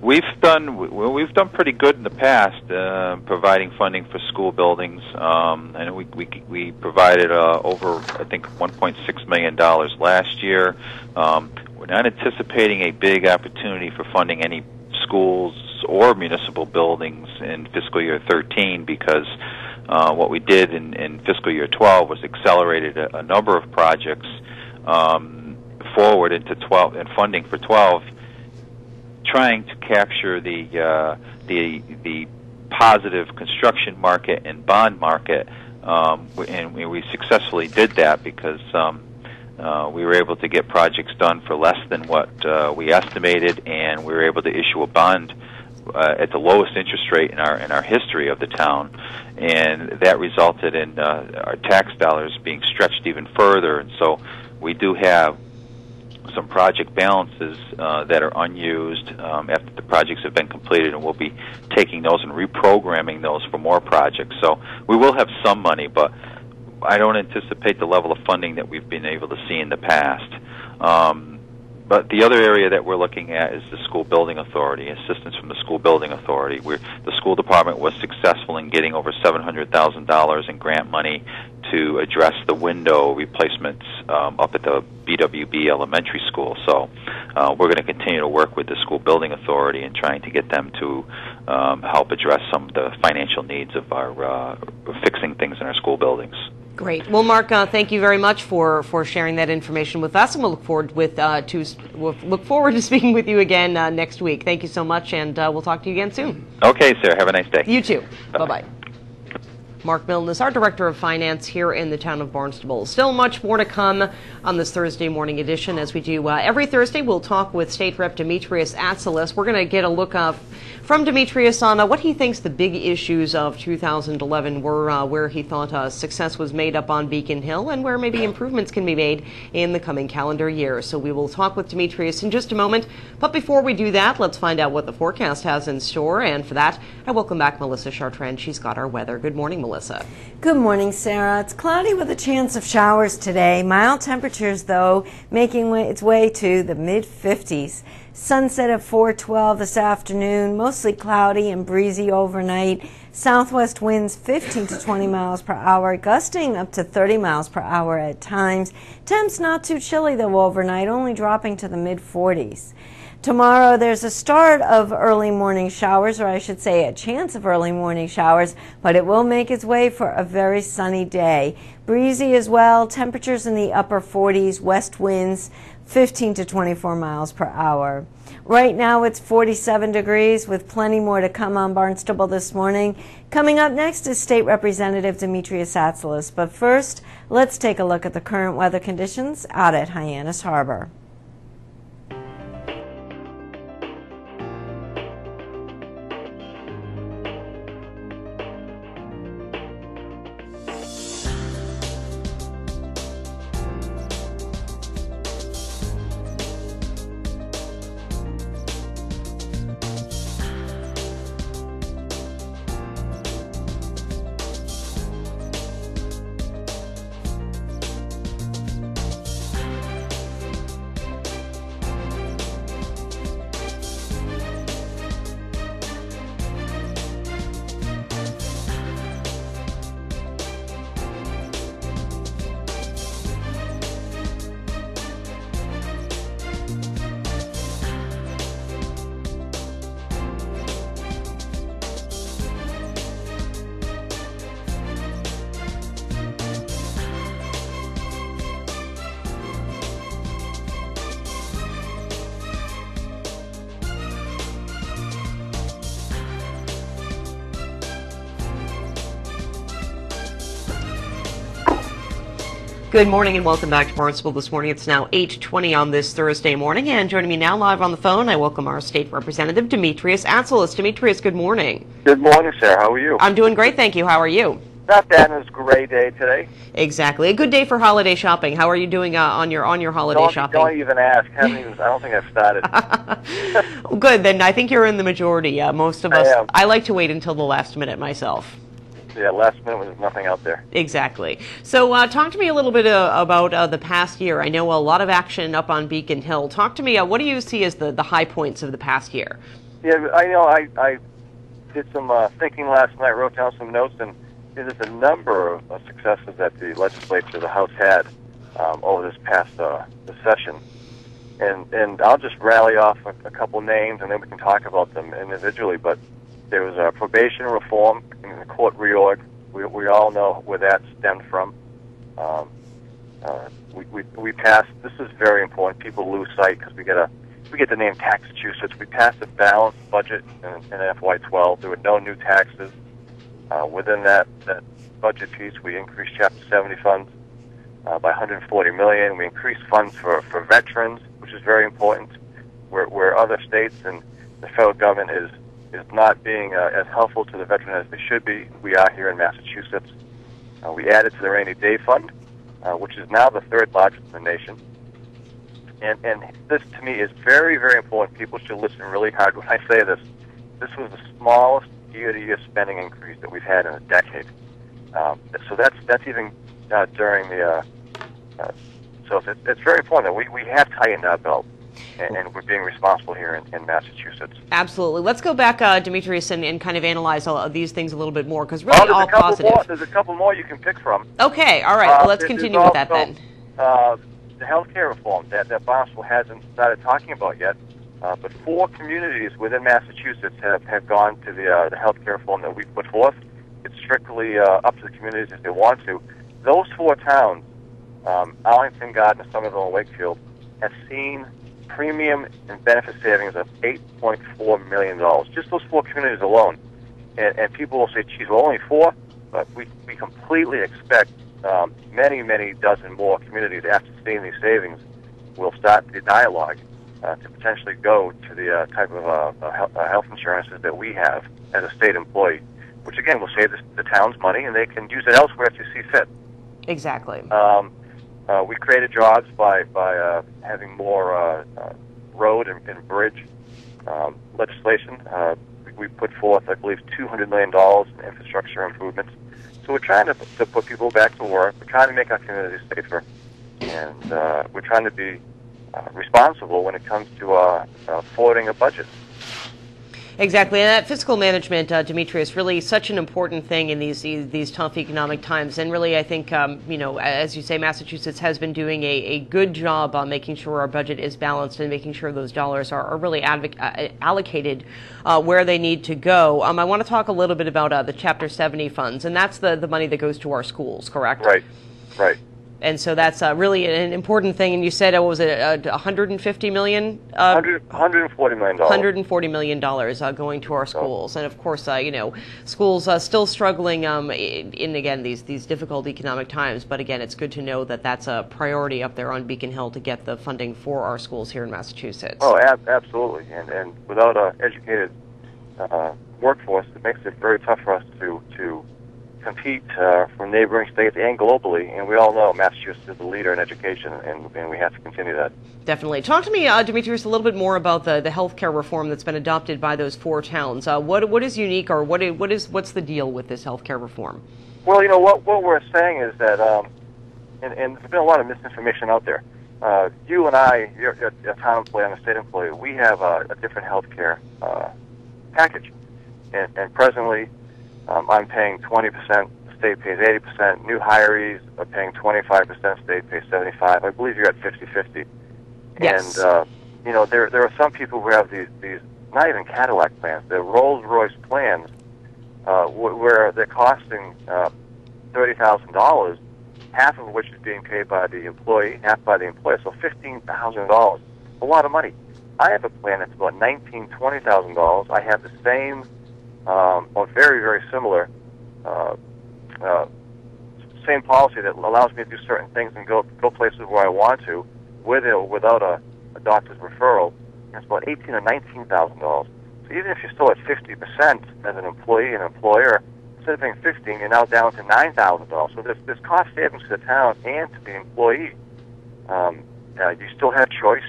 We've done pretty good in the past providing funding for school buildings, and we provided over, I think, $1.6 million last year. We're not anticipating a big opportunity for funding any schools or municipal buildings in fiscal year 13, because what we did in fiscal year 12 was accelerated a number of projects forward into 12 and funding for 12, trying to capture the positive construction market and bond market, and we successfully did that, because we were able to get projects done for less than what we estimated, and we were able to issue a bond at the lowest interest rate in our history of the town, and that resulted in our tax dollars being stretched even further. And so we do have some project balances that are unused after the projects have been completed, and we'll be taking those and reprogramming those for more projects. So we will have some money, but I don't anticipate the level of funding that we've been able to see in the past. But the other area that we're looking at is the School Building Authority, assistance from the School Building Authority. The school department was successful in getting over $700,000 in grant money to address the window replacements up at the BWB Elementary School. So we're going to continue to work with the School Building Authority and trying to get them to help address some of the financial needs of our fixing things in our school buildings. Great. Well, Mark, thank you very much for sharing that information with us, and we'll look forward to speaking with you again next week. Thank you so much, and we'll talk to you again soon. Okay, Sarah. Have a nice day. You too. Bye-bye. Bye-bye. Mark Milne is our Director of Finance here in the town of Barnstable. Still much more to come on this Thursday morning edition. As we do every Thursday, we'll talk with State Rep Demetrius Atsalis. We're going to get a look from Demetrius on what he thinks the big issues of 2011 were, where he thought success was made up on Beacon Hill and where maybe improvements can be made in the coming calendar year. So we will talk with Demetrius in just a moment. But before we do that, let's find out what the forecast has in store. And for that, I welcome back Melissa Chartrand. She's got our weather. Good morning, Melissa. Good morning, Sarah. It's cloudy with a chance of showers today. Mild temperatures, though, making its way to the mid-50s. Sunset at 4:12 this afternoon, mostly cloudy and breezy overnight. Southwest winds 15 to 20 miles per hour, gusting up to 30 miles per hour at times. Temps not too chilly, though, overnight, only dropping to the mid-40s. Tomorrow, there's a start of early morning showers, or I should say a chance of early morning showers, but it will make its way for a very sunny day. Breezy as well, temperatures in the upper 40s, west winds 15 to 24 miles per hour. Right now, it's 47 degrees, with plenty more to come on Barnstable this morning. Coming up next is State Representative Demetrius Atsalis, but first, let's take a look at the current weather conditions out at Hyannis Harbor. Good morning and welcome back to Barnstable this morning. It's now 8:20 on this Thursday morning, and joining me now live on the phone, I welcome our State Representative Demetrius Atsalis. Demetrius, good morning. Good morning, Sarah. How are you? I'm doing great, thank you. How are you? Not bad. It's a great day today. Exactly. A good day for holiday shopping. How are you doing on your holiday shopping? Don't even ask. I don't think I've started. Good. Then I think you're in the majority. Most of us. I am. I like to wait until the last minute myself. Yeah, last minute there's nothing out there. Exactly. So talk to me a little bit about the past year. I know a lot of action up on Beacon Hill. Talk to me, what do you see as the high points of the past year? Yeah, I know. I did some thinking last night, wrote down some notes, and there's a number of successes that the legislature, the House, had over this past session. And I'll just rally off a couple names, and then we can talk about them individually. But there was probation reform and the court reorg. We all know where that stemmed from. We passed. This is very important. People lose sight because we get the name Massachusetts. We passed a balanced budget in FY12. There were no new taxes. Within that budget piece, we increased Chapter 70 funds by $140 million. We increased funds for veterans, which is very important. Where other states and the federal government is not being as helpful to the veteran as they should be, we are here in Massachusetts. We added to the Rainy Day Fund, which is now the third largest in the nation. And this, to me, is very, very important. People should listen really hard when I say this. This was the smallest year-to-year spending increase that we've had in a decade. So that's even during the... so it's very important that we have tightened our belt. And we're being responsible here in Massachusetts. Absolutely. Let's go back, Demetrius, and kind of analyze all of these things a little bit more, because really all positive. There's a couple more you can pick from. Okay, all right. Well, let's continue with that then. The health care reform that Barnstable hasn't started talking about yet, but 4 communities within Massachusetts have gone to the health care reform that we put forth. It's strictly up to the communities if they want to. Those 4 towns, Arlington, Gardner, Somerville, and Wakefield, have seen premium and benefit savings of $8.4 million. Just those 4 communities alone. And people will say, geez, well, only 4? but we completely expect many dozen more communities after seeing these savings will start the dialogue to potentially go to the type of health insurances that we have as a state employee, which again will save the town's money, and they can use it elsewhere if they see fit. Exactly. We created jobs by having more road and bridge legislation. We put forth, I believe, $200 million in infrastructure improvements. So we're trying to put people back to work. We're trying to make our communities safer, and we're trying to be responsible when it comes to forwarding a budget. Exactly, and that fiscal management, Demetrius, really such an important thing in these tough economic times. And really, I think, as you say, Massachusetts has been doing a good job on making sure our budget is balanced and making sure those dollars are really allocated where they need to go. I want to talk a little bit about the Chapter 70 funds, and that's the money that goes to our schools, correct? Right. And so that's really an important thing. And you said, what was it, $150 million? $140 million. $140 million going to our schools. And of course, schools still struggling in, again, these difficult economic times. But again, it's good to know that that's a priority up there on Beacon Hill to get the funding for our schools here in Massachusetts. Oh, absolutely. And without an educated workforce, it makes it very tough for us to compete for neighboring states and globally, and we all know Massachusetts is the leader in education, and we have to continue that. Definitely. Talk to me, Demetrius, a little bit more about the healthcare reform that's been adopted by those 4 towns. What is unique, or what's the deal with this healthcare reform? Well, what we're saying is that, and there's been a lot of misinformation out there. You and I, you're a town employee, I'm a state employee. We have a different healthcare package, and presently. I'm paying 20%, the state pays 80%, new hirees are paying 25%, state pays 75%. I believe you're at 50-50. Yes. And, there are some people who have these not even Cadillac plans, they're Rolls-Royce plans where they're costing $30,000, half of which is being paid by the employee, half by the employer, so $15,000. A lot of money. I have a plan that's about $19,000, $20,000. I have the same or very similar same policy that allows me to do certain things and go places where I want to, with or without a doctor's referral. And it's about $18,000 or $19,000. So even if you're still at 50% as an employee and employer, instead of paying $15,000, you're now down to $9,000. So there's cost savings to the town and to the employee. You still have choice.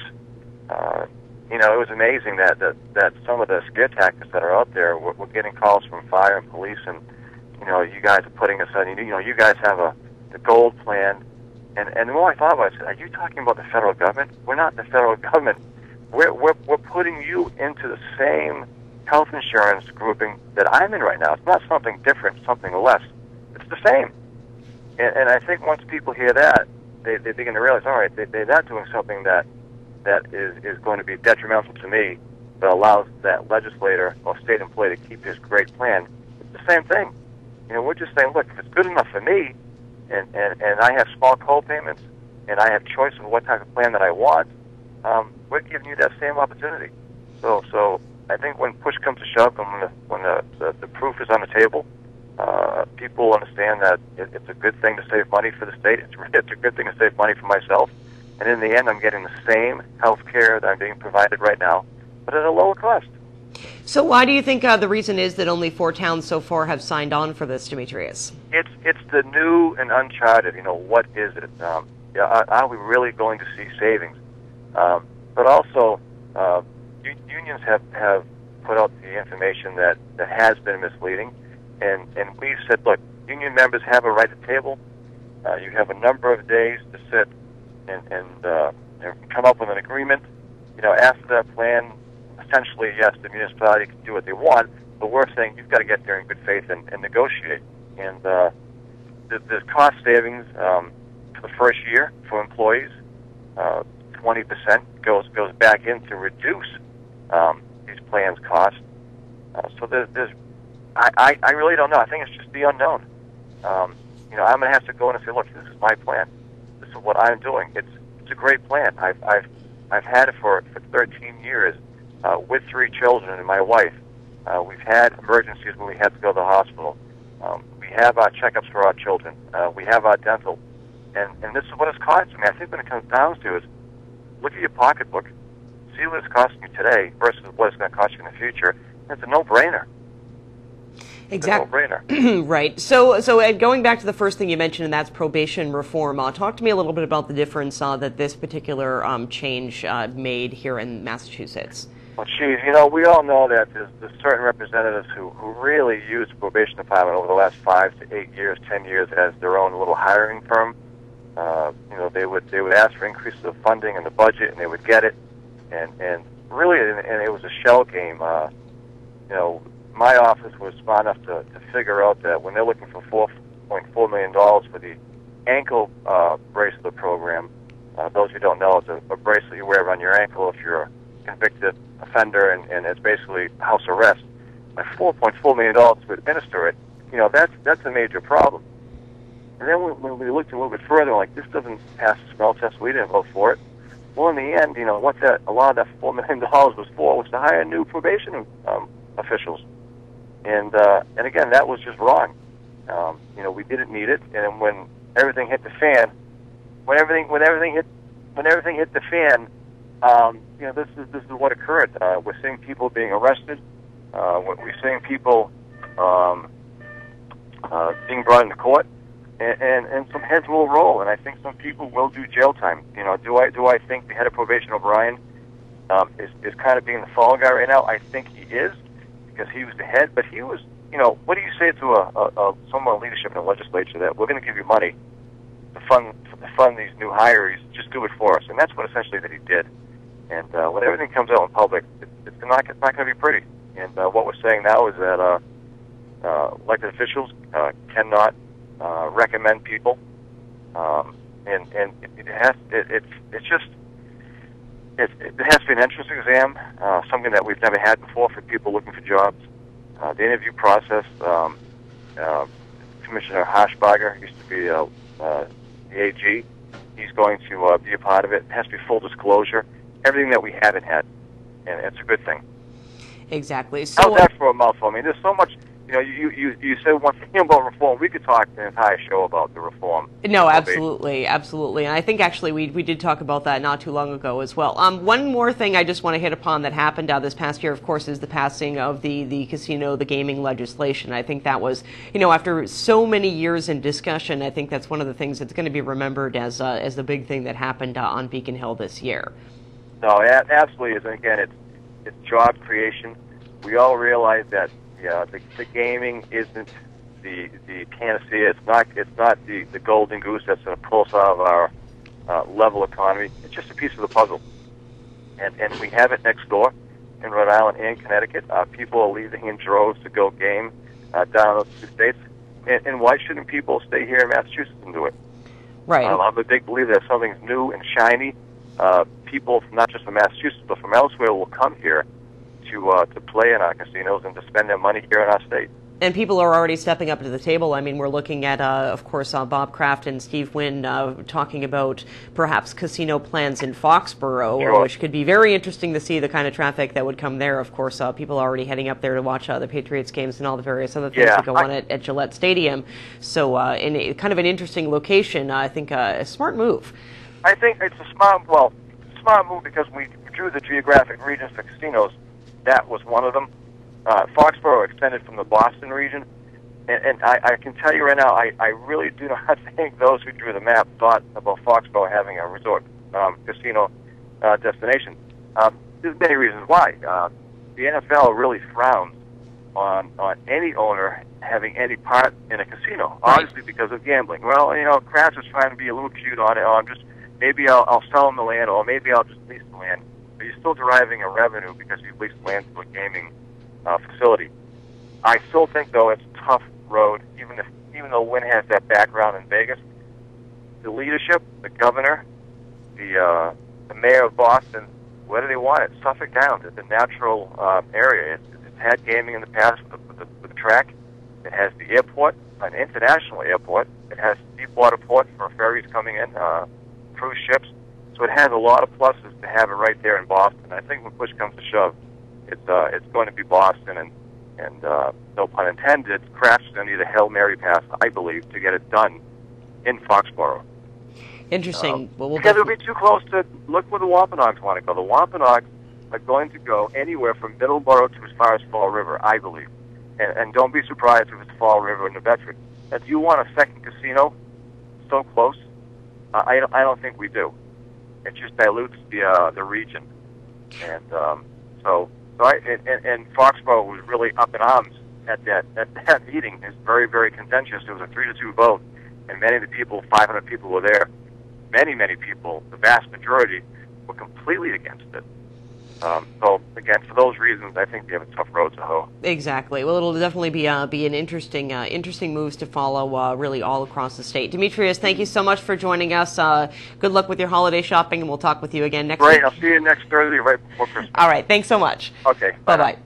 It was amazing that some of the scare tactics that are out there, we're getting calls from fire and police, and you guys are putting us on. You guys have the gold plan, and the more I thought about it, I said, are you talking about the federal government? We're not the federal government. We're putting you into the same health insurance grouping that I'm in right now. It's not something different, something less. It's the same. And I think once people hear that, they begin to realize, all right, they're not doing something that is going to be detrimental to me, but allows that legislator or state employee to keep his great plan. It's the same thing. We're just saying, look, if it's good enough for me, and I have small co-payments, and I have choice of what type of plan that I want, we're giving you that same opportunity. So I think when push comes to shove, and when the proof is on the table, people understand that it's a good thing to save money for the state. It's a good thing to save money for myself. And in the end, I'm getting the same health care that I'm being provided right now, but at a lower cost. So why do you think the reason is that only 4 towns so far have signed on for this, Demetrius? It's the new and uncharted. What is it? Are we really going to see savings? But also, unions have put out the information that has been misleading, and we've said, look, union members have a right to table. You have a number of days to sit and come up with an agreement. After that plan, essentially, yes, the municipality can do what they want, but we're saying you've got to get there in good faith and negotiate. And there's cost savings for the first year for employees. 20% goes back in to reduce these plans' costs. So I really don't know. I think it's just the unknown. I'm going to have to go in and say, look, this is my plan. This is what I'm doing. It's a great plan. I've had it for 13 years with 3 children and my wife. We've had emergencies when we had to go to the hospital. We have our checkups for our children. We have our dental. And this is what it's costing me. I think what it comes down to is look at your pocketbook, see what it's costing you today versus what it's going to cost you in the future. It's a no-brainer. Exactly. It's a no-brainer. Right. So going back to the first thing you mentioned, and that's probation reform. Talk to me a little bit about the difference that this particular change made here in Massachusetts. Well, geez, we all know that there's certain representatives who really use the probation department over the last 5 to 8 years, 10 years as their own little hiring firm. They would ask for increases of funding in the budget, and they would get it, and really, and it was a shell game. My office was smart enough to figure out that when they're looking for $4.4 million for the ankle bracelet program, those who don't know, it's a bracelet you wear around your ankle if you're a convicted offender, and it's basically house arrest. Like $4.4 million to administer it, that's a major problem. And then when we looked a little bit further, like, this doesn't pass the smell test, we didn't vote for it. Well, in the end, what a lot of that $4 million was for was to hire new probation officials. And again, that was just wrong. We didn't need it, and when everything hit the fan, when everything hit the fan, this is what occurred. We're seeing people being arrested. We're seeing people being brought into court, and some heads will roll, and I think some people will do jail time. Do I think the head of probation, O'Brien, is kind of being the fall guy right now? I think he is, because he was the head, but he was, what do you say to someone in leadership in the legislature that we're going to give you money to fund these new hires, just do it for us? And that's what essentially that he did. And when everything comes out in public, it's not going to be pretty. And what we're saying now is that elected officials cannot recommend people, and it has to be an entrance exam, something that we've never had before for people looking for jobs. The interview process, Commissioner Harshbarger used to be the AG. He's going to be a part of it. It has to be full disclosure, everything that we haven't had, and it's a good thing. Exactly. So how's that for a mouthful? I mean, there's so much. You said one thing about reform. We could talk an entire show about the reform. No, absolutely. And I think actually we did talk about that not too long ago as well. One more thing I just want to hit upon that happened this past year, of course, is the passing of the casino, the gaming legislation. I think that was, after so many years in discussion, I think that's one of the things that's going to be remembered as the big thing that happened on Beacon Hill this year. No, it absolutely is. And again, it's job creation. We all realize that. The gaming isn't the panacea. It's not the golden goose that's going to pull us out of our level economy. It's just a piece of the puzzle, and we have it next door in Rhode Island and Connecticut. People are leaving in droves to go game down those two states, and why shouldn't people stay here in Massachusetts and do it? Right. I'm a big believer that something's new and shiny. People not just from Massachusetts but from elsewhere will come here to play in our casinos and to spend their money here in our state. And people are already stepping up to the table. I mean, we're looking at, of course, Bob Kraft and Steve Wynn talking about perhaps casino plans in Foxborough, sure, which could be very interesting to see the kind of traffic that would come there. Of course, people are already heading up there to watch the Patriots games and all the various other things that go on at Gillette Stadium. So in kind of an interesting location, I think a smart move. I think it's a smart move because we drew the geographic regions for casinos. That was one of them. Foxborough extended from the Boston region, and I can tell you right now, I really do not think those who drew the map thought about Foxborough having a resort casino destination. There's many reasons why. The NFL really frowns on any owner having any part in a casino, obviously because of gambling. Well, Kraft was trying to be a little cute on it. Maybe I'll sell them the land, or maybe I'll just lease the land. But you're still deriving a revenue because you've leased land to a gaming facility. I still think, though, it's a tough road, even though Wynn has that background in Vegas. The leadership, the governor, the mayor of Boston, where do they want it? Suffolk Downs. It's a natural area. It's had gaming in the past with the track. It has the airport, an international airport. It has deepwater port for ferries coming in, cruise ships. So it has a lot of pluses to have it right there in Boston. I think when push comes to shove, it's going to be Boston, and And no pun intended, Kraft's going to need a Hail Mary pass, I believe, to get it done in Foxborough. Interesting. Because it would be too close to look where the Wampanoags want to go. The Wampanoags are going to go anywhere from Middleborough to as far as Fall River, I believe. And don't be surprised if it's Fall River and New Bedford. If you want a second casino so close, I don't think we do. It just dilutes the region. And and Foxborough was really up in arms at that meeting. It's very, very contentious. It was a 3-2 vote, and many of the people, 500 people, were there. Many people, the vast majority, were completely against it. So again, for those reasons, I think we have a tough road to hoe. Exactly. Well, it'll definitely be an interesting moves to follow, really all across the state. Demetrius, thank you so much for joining us. Good luck with your holiday shopping, and we'll talk with you again next week. Great. I'll see you next Thursday, right before Christmas. All right. Thanks so much. Okay. Bye-bye.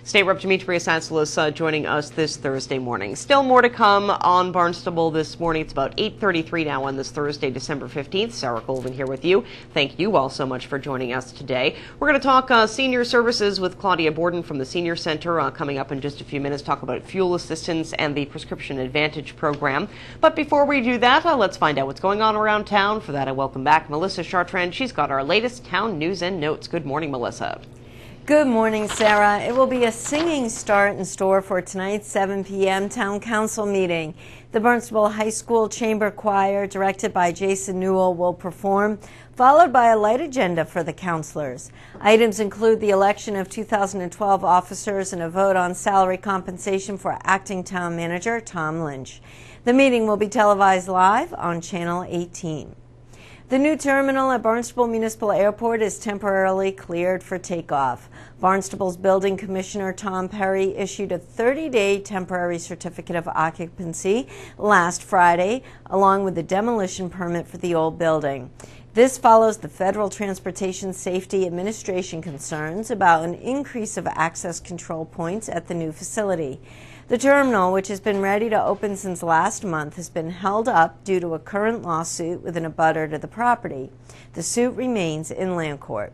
State Rep. Demetrius Atsalas joining us this Thursday morning. Still more to come on Barnstable this morning. It's about 8:33 now on this Thursday, December 15th. Sarah Colvin here with you. Thank you all so much for joining us today. We're going to talk senior services with Claudia Borden from the Senior Center coming up in just a few minutes. Talk about fuel assistance and the Prescription Advantage program. But before we do that, let's find out what's going on around town. For that, I welcome back Melissa Chartrand. She's got our latest town news and notes. Good morning, Melissa. Good morning, Sarah. It will be a singing start in store for tonight's 7 p.m. Town Council meeting. The Barnstable High School Chamber Choir, directed by Jason Newell, will perform, followed by a light agenda for the counselors. Items include the election of 2012 officers and a vote on salary compensation for acting town manager Tom Lynch. The meeting will be televised live on Channel 18. The new terminal at Barnstable Municipal Airport is temporarily cleared for takeoff. Barnstable's building commissioner Tom Perry issued a 30-day temporary certificate of occupancy last Friday, along with the demolition permit for the old building. This follows the Federal Transportation Safety Administration concerns about an increase of access control points at the new facility. The terminal, which has been ready to open since last month, has been held up due to a current lawsuit with an abutter to the property. The suit remains in land court.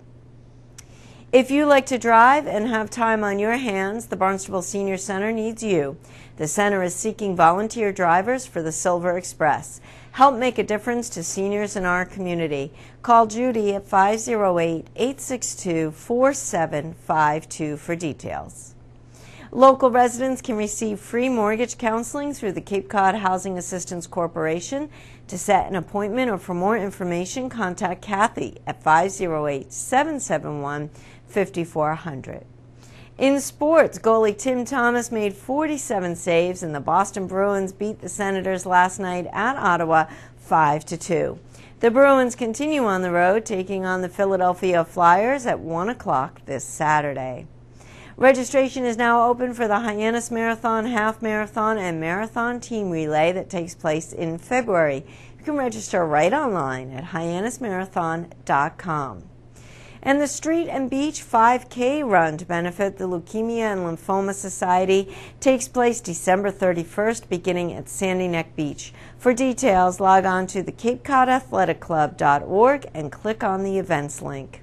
If you like to drive and have time on your hands, the Barnstable Senior Center needs you. The center is seeking volunteer drivers for the Silver Express. Help make a difference to seniors in our community. Call Judy at 508-862-4752 for details. Local residents can receive free mortgage counseling through the Cape Cod Housing Assistance Corporation. To set an appointment or for more information, contact Kathy at 508-771-5400. In sports, goalie Tim Thomas made 47 saves, and the Boston Bruins beat the Senators last night at Ottawa 5-2. The Bruins continue on the road, taking on the Philadelphia Flyers at 1 o'clock this Saturday. Registration is now open for the Hyannis Marathon, Half Marathon, and Marathon Team Relay that takes place in February. You can register right online at hyannismarathon.com. And the Street and Beach 5K run to benefit the Leukemia and Lymphoma Society takes place December 31st, beginning at Sandy Neck Beach. For details, log on to the CapeCodAthleticClub.org and click on the events link.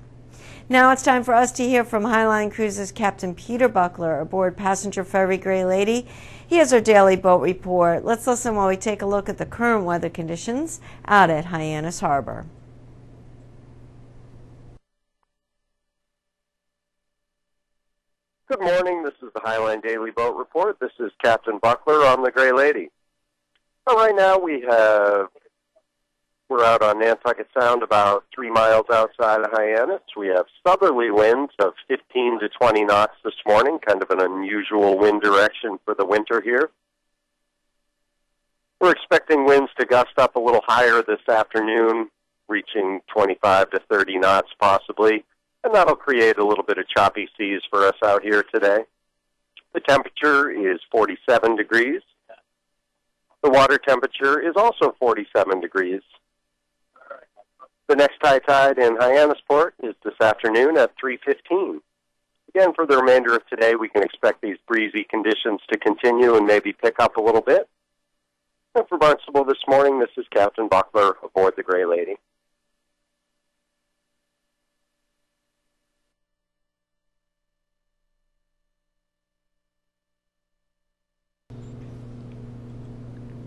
Now it's time for us to hear from Highline Cruises Captain Peter Buckler aboard passenger ferry Gray Lady. He has our daily boat report. Let's listen while we take a look at the current weather conditions out at Hyannis Harbor. Good morning. This is the Highline Daily Boat Report. This is Captain Buckler on the Gray Lady. So right now we're out on Nantucket Sound about 3 miles outside of Hyannis. We have southerly winds of 15 to 20 knots this morning, kind of an unusual wind direction for the winter here. We're expecting winds to gust up a little higher this afternoon, reaching 25 to 30 knots possibly, and that'll create a little bit of choppy seas for us out here today. The temperature is 47 degrees. The water temperature is also 47 degrees. The next high tide in Hyannisport is this afternoon at 3:15. Again, for the remainder of today, we can expect these breezy conditions to continue and maybe pick up a little bit. And for Barnstable this morning, this is Captain Buckler aboard the Gray Lady.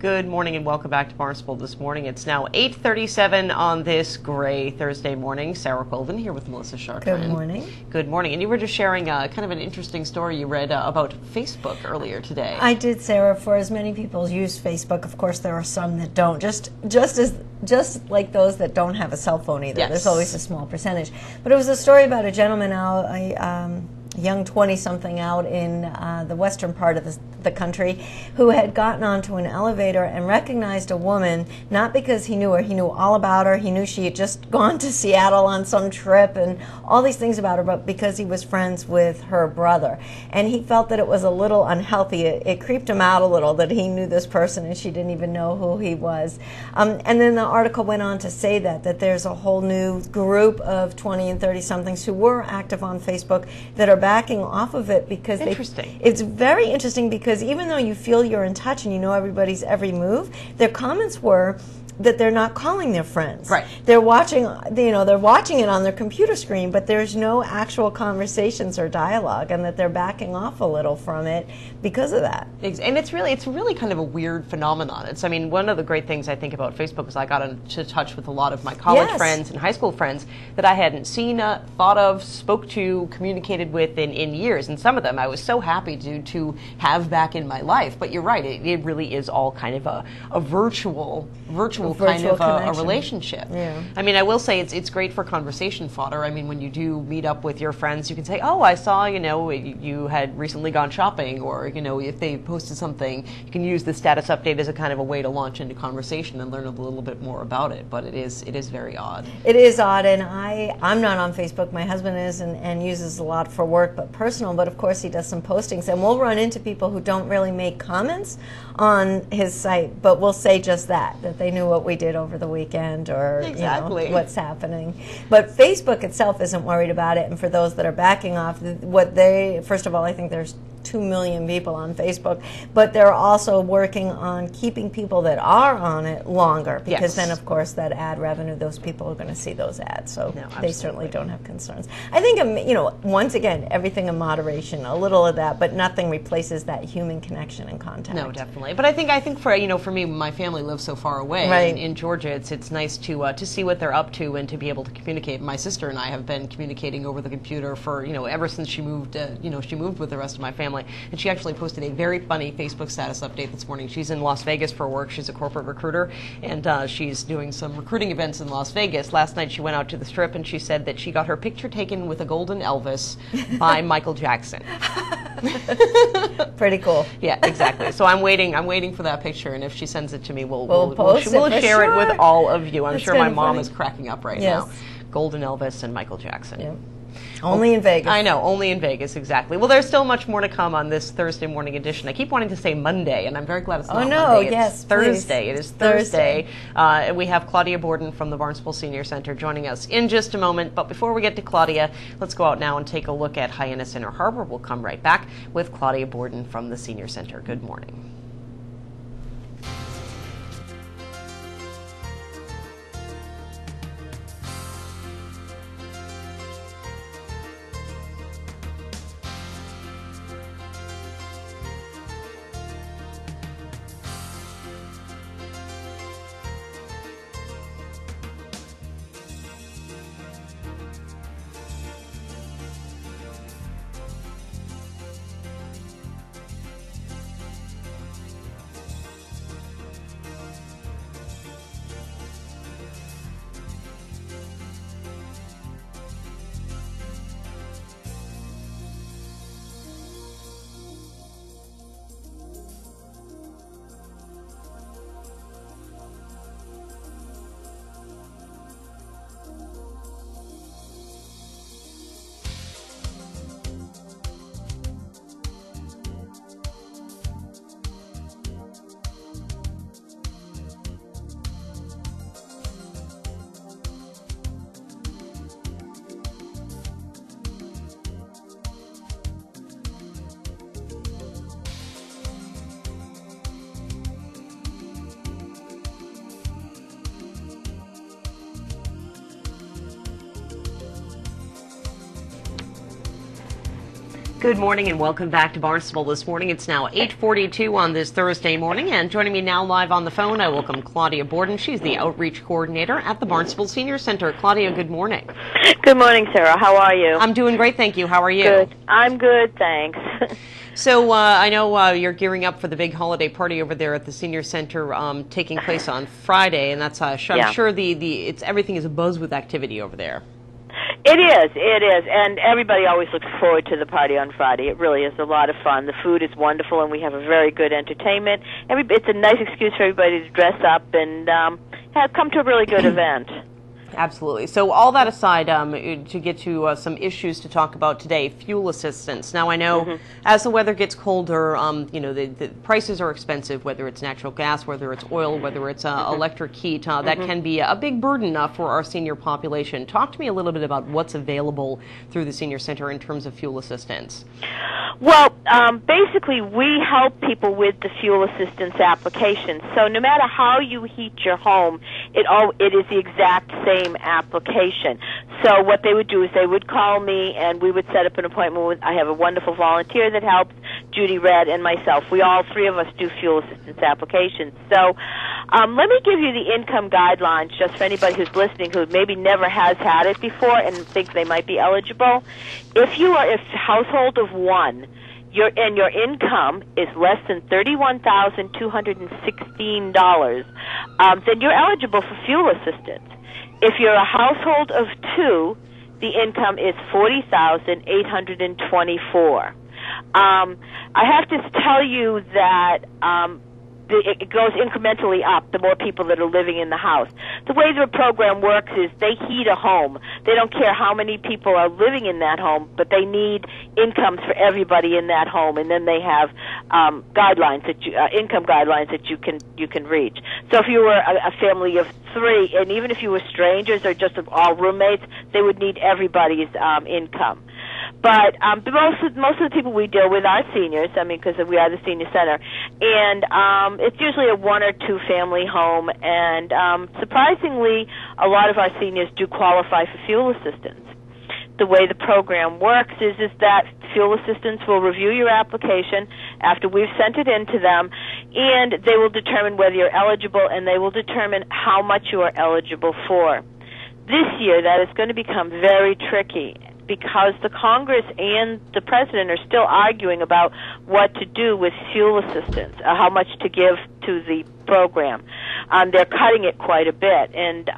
Good morning and welcome back to Barnstable this morning. It's now 8:37 on this gray Thursday morning. Sarah Colvin here with Melissa Chartrand. Good morning. Good morning. And you were just sharing kind of an interesting story you read about Facebook earlier today. I did, Sarah. For as many people use Facebook, of course, there are some that don't. Just like those that don't have a cell phone either. Yes. There's always a small percentage. But it was a story about a gentleman out, a young 20-something out in the western part of the country, who had gotten onto an elevator and recognized a woman, not because he knew her, he knew all about her, he knew she had just gone to Seattle on some trip and all these things about her, but because he was friends with her brother. And he felt that it was a little unhealthy. It creeped him out a little that he knew this person and she didn't even know who he was. And then the article went on to say that there's a whole new group of 20 and 30-somethings who were active on Facebook that are backing off of it because it's very interesting because even though you feel you're in touch and you know everybody's every move, their comments were that they're not calling their friends. Right. They're watching, they're watching it on their computer screen, but there's no actual conversations or dialogue, and that they're backing off a little from it because of that. And it's really kind of a weird phenomenon. I mean, one of the great things I think about Facebook is I got into touch with a lot of my college friends and high school friends that I hadn't seen, thought of, spoke to, communicated with in years, and some of them I was so happy to have back in my life. But you're right, it really is all kind of a virtual kind of a relationship. Yeah. I mean, I will say it's great for conversation fodder. I mean, when you do meet up with your friends, you can say, oh, I saw, you had recently gone shopping, or, if they posted something, you can use the status update as a kind of a way to launch into conversation and learn a little bit more about it. But it is very odd. It is odd, and I'm not on Facebook. My husband is and uses a lot for work, but personal. But of course, he does some postings, and we'll run into people who don't really make comments on his site, but will say just that they knew what we did over the weekend, or what's happening. But Facebook itself isn't worried about it, and for those that are backing off, first of all, I think there's 2 million people on Facebook, but they're also working on keeping people that are on it longer, because then, of course, that ad revenue, those people are going to see those ads, so they certainly don't have concerns. I think, once again, everything in moderation, a little of that, but nothing replaces that human connection and contact. No, definitely. But I think for me, my family lives so far away in Georgia. It's nice to see what they're up to and to be able to communicate. My sister and I have been communicating over the computer for ever since she moved. She moved with the rest of my family. And she actually posted a very funny Facebook status update this morning. She's in Las Vegas for work. She's a corporate recruiter, and she's doing some recruiting events in Las Vegas. Last night she went out to the Strip, and she said that she got her picture taken with a golden Elvis by Michael Jackson. Pretty cool. Yeah, exactly. So I'm waiting for that picture, and if she sends it to me, we'll share it with all of you. I'm sure my mom is cracking up right now. Golden Elvis and Michael Jackson. Yep. Only in Vegas. I know, only in Vegas, exactly. Well, there's still much more to come on this Thursday morning edition. I keep wanting to say Monday, and I'm very glad it's not Monday. It's Thursday. Please. It is Thursday. We have Claudia Borden from the Barnstable Senior Center joining us in just a moment. But before we get to Claudia, let's go out now and take a look at Hyannis Inner Harbor. We'll come right back with Claudia Borden from the Senior Center. Good morning. Good morning and welcome back to Barnstable this morning. It's now 8:42 on this Thursday morning, and joining me now live on the phone, I welcome Claudia Borden. She's the Outreach Coordinator at the Barnstable Senior Center. Claudia, good morning. Good morning, Sarah. How are you? I'm doing great, thank you. How are you? Good. I'm good, thanks. So I know you're gearing up for the big holiday party over there at the Senior Center taking place on Friday, and that's I'm sure everything is abuzz with activity over there. It is, and everybody always looks forward to the party on Friday. It really is a lot of fun. The food is wonderful, and we have a very good entertainment. It's a nice excuse for everybody to dress up and come to a really good event. Absolutely. So all that aside, to get to some issues to talk about today, fuel assistance. Now I know as the weather gets colder, the prices are expensive, whether it's natural gas, whether it's oil, whether it's electric heat. That can be a big burden for our senior population. Talk to me a little bit about what's available through the Senior Center in terms of fuel assistance. Well, basically we help people with the fuel assistance application. So no matter how you heat your home, it is the exact same application. So what they would do is they would call me and we would set up an appointment with, I have a wonderful volunteer that helps, Judy Red and myself. We all three of us do fuel assistance applications. So let me give you the income guidelines just for anybody who's listening who maybe never has had it before and thinks they might be eligible. If you are a household of one, your income is less than $31,216, then you're eligible for fuel assistance. If you're a household of two, the income is $40,824. I have to tell you that it goes incrementally up the more people that are living in the house. The way the program works is they heat a home. They don't care how many people are living in that home, but they need incomes for everybody in that home, and then they have guidelines income guidelines that you can reach. So if you were a family of three, and even if you were strangers or just all roommates, they would need everybody's income. But most of the people we deal with are seniors, because we are the senior center. And it's usually a one or two family home. And surprisingly, a lot of our seniors do qualify for fuel assistance. The way the program works is that fuel assistance will review your application after we've sent it in to them, and they will determine whether you're eligible, and they will determine how much you are eligible for. This year, that is going to become very tricky, because the Congress and the President are still arguing about what to do with fuel assistance, how much to give to the program. They're cutting it quite a bit, and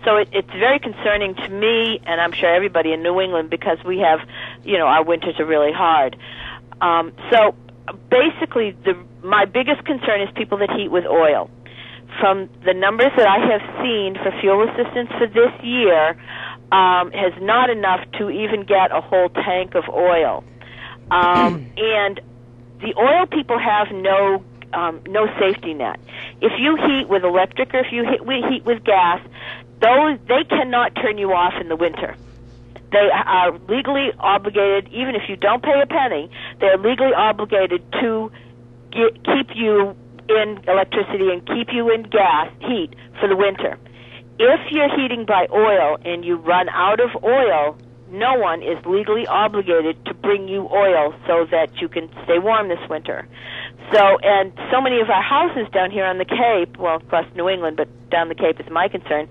so it's very concerning to me, and I'm sure everybody in New England, because we have, our winters are really hard. So basically, my biggest concern is people that heat with oil. From the numbers that I have seen for fuel assistance for this year, has not enough to even get a whole tank of oil. And the oil people have no safety net. If you heat with electric or if you heat with gas, they cannot turn you off in the winter. They are legally obligated, even if you don't pay a penny, they're legally obligated to keep you in electricity and keep you in heat for the winter. If you're heating by oil and you run out of oil, no one is legally obligated to bring you oil so that you can stay warm this winter. And so many of our houses down here on the Cape, well, across New England, but down the Cape is my concern,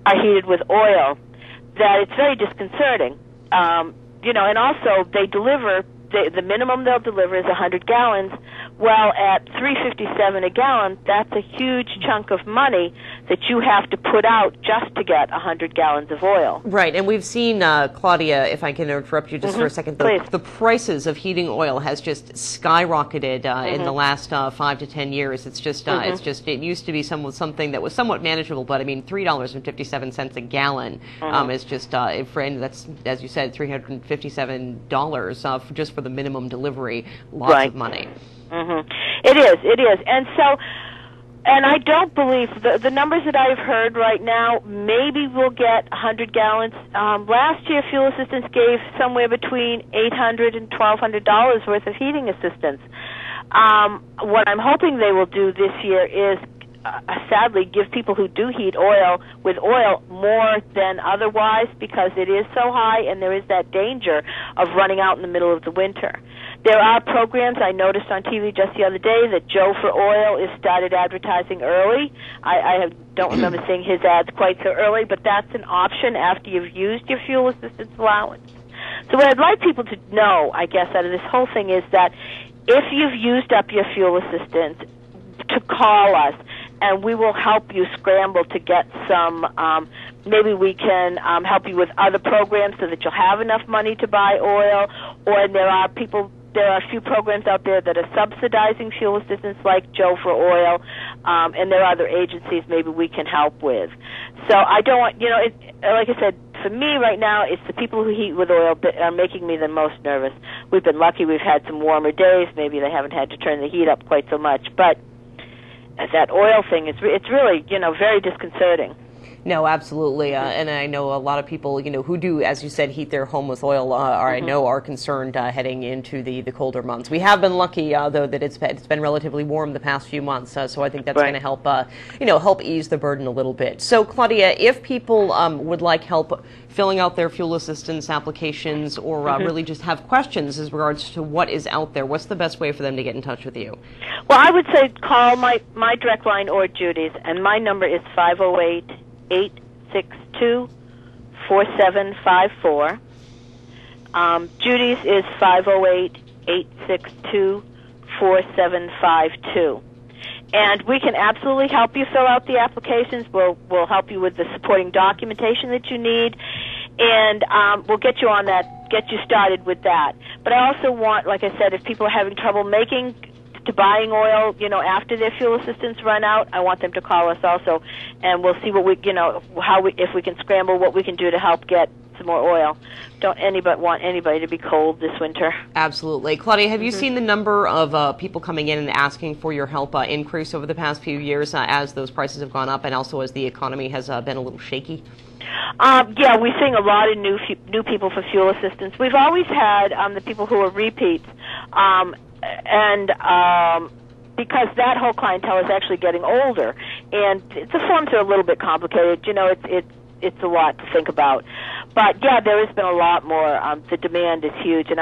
are heated with oil, that it's very disconcerting. And also they deliver, the minimum they'll deliver is 100 gallons. Well, at $3.57 a gallon, that's a huge chunk of money that you have to put out just to get 100 gallons of oil. Right, and we've seen, Claudia, if I can interrupt you just for a second, the prices of heating oil has just skyrocketed in the last 5 to 10 years. It's just, it used to be something that was somewhat manageable, but $3.57 a gallon is just, and that's, as you said, $357 just for the minimum delivery. Lots of money. It is. And I don't believe, the numbers that I've heard right now, maybe we'll get 100 gallons. Last year, fuel assistance gave somewhere between $800 and $1,200 worth of heating assistance. What I'm hoping they will do this year is sadly give people who do heat oil with oil more than otherwise because it is so high and there is that danger of running out in the middle of the winter. There are programs I noticed on TV just the other day that Joe for Oil is started advertising early. I don't remember seeing his ads quite so early, but that's an option after you've used your fuel assistance allowance. So what I'd like people to know, I guess, out of this whole thing is that if you've used up your fuel assistance, to call us, and we will help you scramble to get some, maybe we can help you with other programs so that you'll have enough money to buy oil, or there are a few programs out there that are subsidizing fuel assistance like Joe for Oil, and there are other agencies maybe we can help with. So I don't want, like I said, for me right now, it's the people who heat with oil that are making me the most nervous. We've been lucky we've had some warmer days. Maybe they haven't had to turn the heat up quite so much, but that oil thing, it's really, very disconcerting. No, absolutely, and I know a lot of people, who do, as you said, heat their home with oil, I know are concerned heading into the colder months. We have been lucky, though, that it's been relatively warm the past few months, so I think that's going to help, help ease the burden a little bit. So, Claudia, if people would like help filling out their fuel assistance applications or really just have questions as regards to what is out there, what's the best way for them to get in touch with you? Well, I would say call my direct line or Judy's, and my number is 508-862-4754. Judy's is 508-862-4752. And we can absolutely help you fill out the applications. We'll help you with the supporting documentation that you need, and we'll get you on that, get you started with that. But I also want, like I said, if people are having trouble buying oil, after their fuel assistance run out, I want them to call us also, and we'll see what if we can scramble what we can do to help get some more oil. Don't want anybody to be cold this winter. Absolutely. Claudia, have you seen the number of people coming in and asking for your help increase over the past few years as those prices have gone up and also as the economy has been a little shaky? Yeah, we're seeing a lot of new people for fuel assistance. We've always had the people who are repeats, and because that whole clientele is actually getting older, and the forms are a little bit complicated. It's a lot to think about. But yeah, there has been a lot more. The demand is huge, and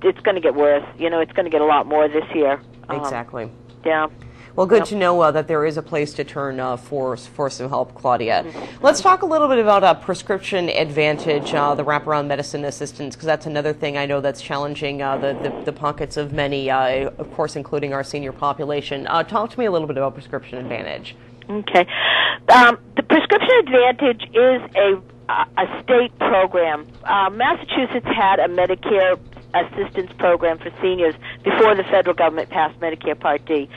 it's going to get worse. It's going to get a lot more this year. Exactly. Yeah. Well, good to know that there is a place to turn for some help, Claudia. Let's talk a little bit about Prescription Advantage, the wraparound medicine assistance, because that's another thing I know that's challenging the pockets of many, of course, including our senior population. Talk to me a little bit about Prescription Advantage. Okay. The Prescription Advantage is a state program. Massachusetts had a Medicare assistance program for seniors before the federal government passed Medicare Part D.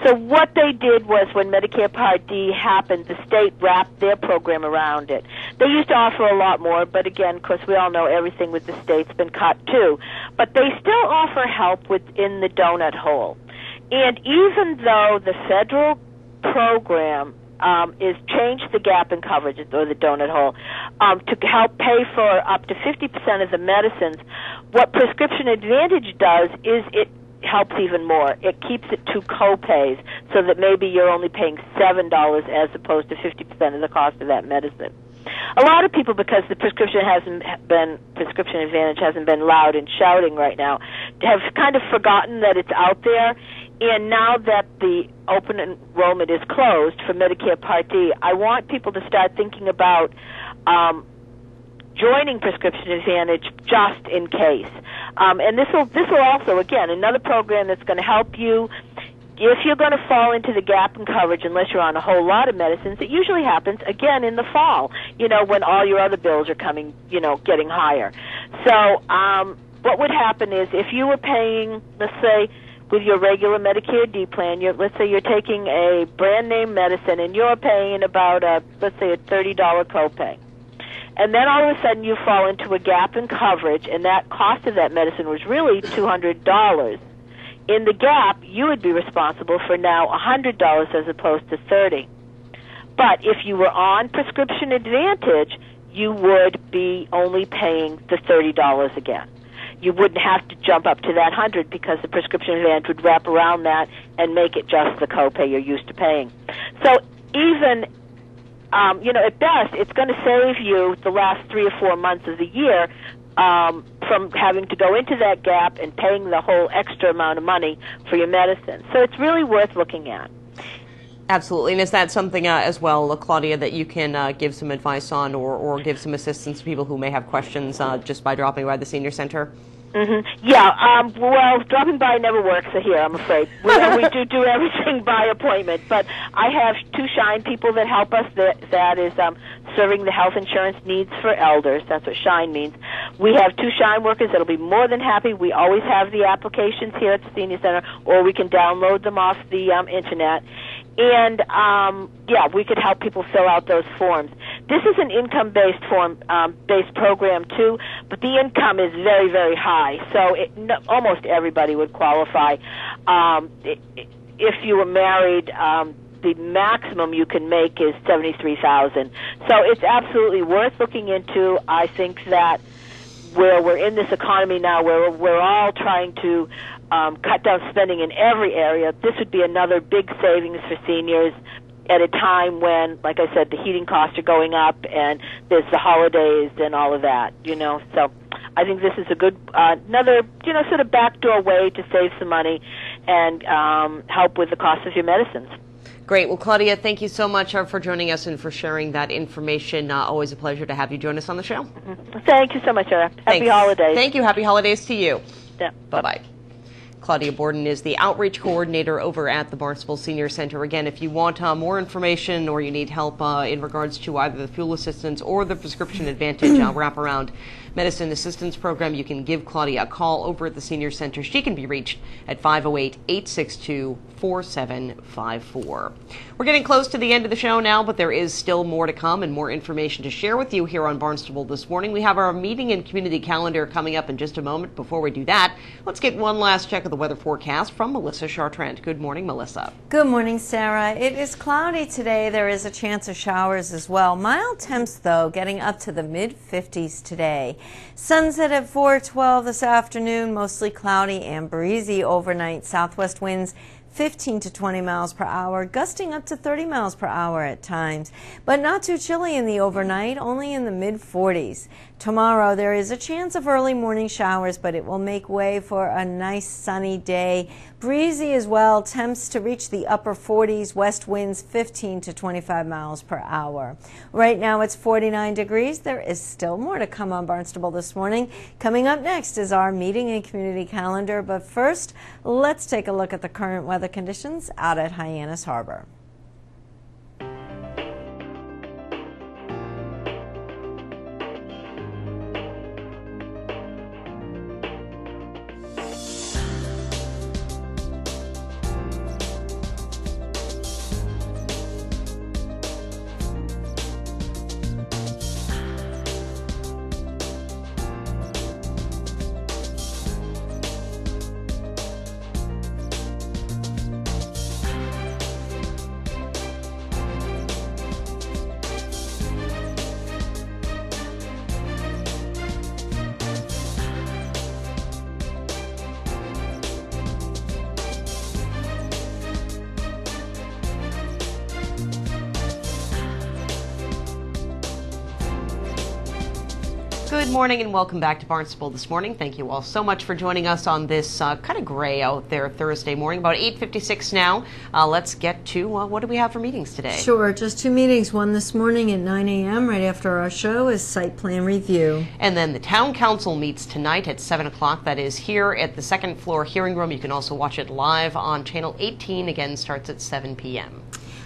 So what they did was when Medicare Part D happened, the state wrapped their program around it. They used to offer a lot more, but again, of course, we all know everything with the state's been cut too. But they still offer help within the donut hole. And even though the federal program is changed the gap in coverage, or the donut hole, to help pay for up to 50% of the medicines, what Prescription Advantage does is it helps even more. It keeps it to co-pays so that maybe you're only paying $7 as opposed to 50% of the cost of that medicine. A lot of people, because the Prescription Advantage hasn't been loud and shouting right now, have kind of forgotten that it's out there. And now that the open enrollment is closed for Medicare Part D, I want people to start thinking about joining Prescription Advantage just in case. And this will also, again, another program that's going to help you if you're going to fall into the gap in coverage unless you're on a whole lot of medicines. It usually happens, again, in the fall, when all your other bills are coming, getting higher. So what would happen is if you were paying, let's say, with your regular Medicare D plan, let's say you're taking a brand name medicine and you're paying about let's say a $30 copay. And then all of a sudden you fall into a gap in coverage, and that cost of that medicine was really $200. In the gap, you would be responsible for now $100 as opposed to $30. But if you were on Prescription Advantage, you would be only paying the $30 again. you wouldn't have to jump up to that 100 because the prescription advantage would wrap around that and make it just the copay you're used to paying. So even, at best, it's going to save you the last 3 or 4 months of the year from having to go into that gap and paying the whole extra amount of money for your medicine. So it's really worth looking at. Absolutely. And is that something as well, Claudia, that you can give some advice on or give some assistance to people who may have questions just by dropping by the senior center? Mm-hmm. Yeah, well, dropping by never works here, I'm afraid. We do everything by appointment, but I have 2 SHINE people that help us. That is serving the health insurance needs for elders. That's what SHINE means. We have 2 SHINE workers that'll be more than happy. We always have the applications here at the senior center, or we can download them off the internet. And, we could help people fill out those forms. This is an income-based based program, too, but the income is very, very high, so almost everybody would qualify. If you were married, the maximum you can make is $73,000. So it's absolutely worth looking into. I think that where we're in this economy now, where we're all trying to cut down spending in every area, this would be another big savings for seniors at a time when, like I said, the heating costs are going up and there's the holidays and all of that, So I think this is a good, another, sort of backdoor way to save some money and help with the cost of your medicines. Great. Well, Claudia, thank you so much for joining us and for sharing that information. Always a pleasure to have you join us on the show. Mm-hmm. Thank you so much, Sarah. Happy holidays. Thank you. Happy holidays to you. Yeah. Bye-bye. Claudia Borden is the outreach coordinator over at the Barnstable Senior Center. Again, if you want more information or you need help in regards to either the fuel assistance or the prescription advantage wraparound medicine assistance program, you can give Claudia a call over at the Senior Center. She can be reached at 508-862-4754. We're getting close to the end of the show now, but there is still more to come and more information to share with you here on Barnstable this morning. We have our meeting and community calendar coming up in just a moment. Before we do that, let's get one last check of the weather forecast from Melissa Chartrand. Good morning, Melissa. Good morning, Sarah. It is cloudy today. There is a chance of showers as well. Mild temps, though, getting up to the mid-50s today. Sunset at 4:12 this afternoon, mostly cloudy and breezy overnight. Southwest winds 15 to 20 miles per hour, gusting up to 30 miles per hour at times, but not too chilly in the overnight, only in the mid-40s. Tomorrow there is a chance of early morning showers, but it will make way for a nice sunny day. Breezy as well, temps to reach the upper 40s, west winds 15 to 25 miles per hour. Right now it's 49 degrees. There is still more to come on Barnstable this morning. Coming up next is our meeting and community calendar, but first let's take a look at the current weather conditions out at Hyannis Harbor. Good morning and welcome back to Barnstable this morning. Thank you all so much for joining us on this kind of gray out there Thursday morning, about 8:56 now. Let's get to what do we have for meetings today? Sure, just 2 meetings. One this morning at 9 a.m. right after our show is site plan review. And then the town council meets tonight at 7 o'clock. That is here at the second floor hearing room. You can also watch it live on channel 18. Again, starts at 7 p.m.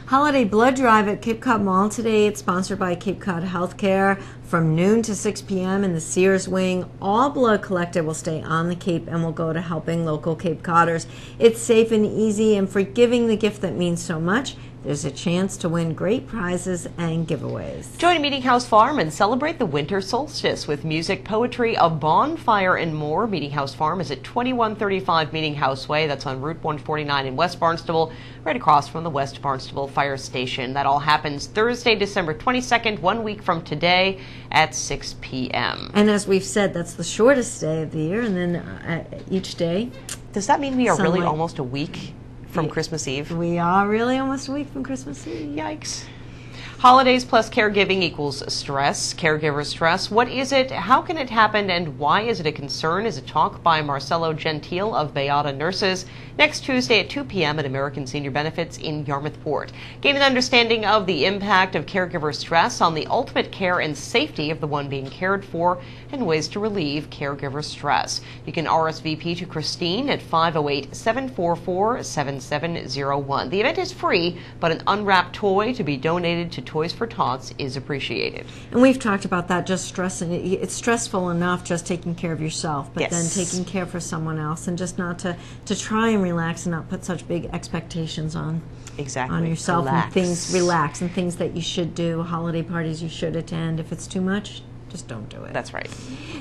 Holiday blood drive at Cape Cod Mall today. It's sponsored by Cape Cod Healthcare from noon to 6 p.m. in the Sears wing. All blood collected will stay on the Cape and will go to helping local Cape Codders. It's safe and easy, and for giving the gift that means so much, There's a chance to win great prizes and giveaways. Join Meeting House Farm and celebrate the winter solstice with music, poetry, a bonfire, and more. Meeting House Farm is at 2135 Meeting House Way. That's on Route 149 in West Barnstable, right across from the West Barnstable Fire Station. That all happens Thursday, December 22nd, 1 week from today at 6 p.m. And as we've said, that's the shortest day of the year, and then each day. Does that mean we are really Sunlight. almost a week from Christmas Eve? We are really almost a week from Christmas Eve. Yikes. Holidays plus caregiving equals stress. Caregiver stress. What is it? How can it happen? And why is it a concern? Is a talk by Marcelo Gentile of Beata Nurses next Tuesday at 2 p.m. at American Senior Benefits in Yarmouthport. Gain an understanding of the impact of caregiver stress on the ultimate care and safety of the one being cared for and ways to relieve caregiver stress. You can RSVP to Christine at 508-744-7701. The event is free, but an unwrapped toy to be donated to Toys for Tots is appreciated. And we've talked about that, just stressing. It's stressful enough just taking care of yourself, but then taking care for someone else, and just not to try and relax and not put such big expectations on yourself. Relax. And things relax and things that you should do, holiday parties you should attend. If it's too much, just don't do it. That's right.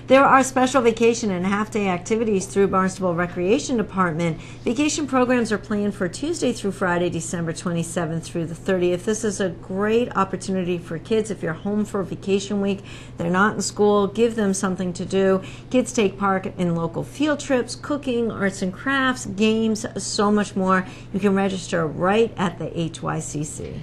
There are special vacation and half-day activities through Barnstable Recreation Department. Vacation programs are planned for Tuesday through Friday, December 27th through the 30th. This is a great opportunity for kids. If you're home for a vacation week, they're not in school, give them something to do. Kids take part in local field trips, cooking, arts and crafts, games, so much more. You can register right at the HYCC.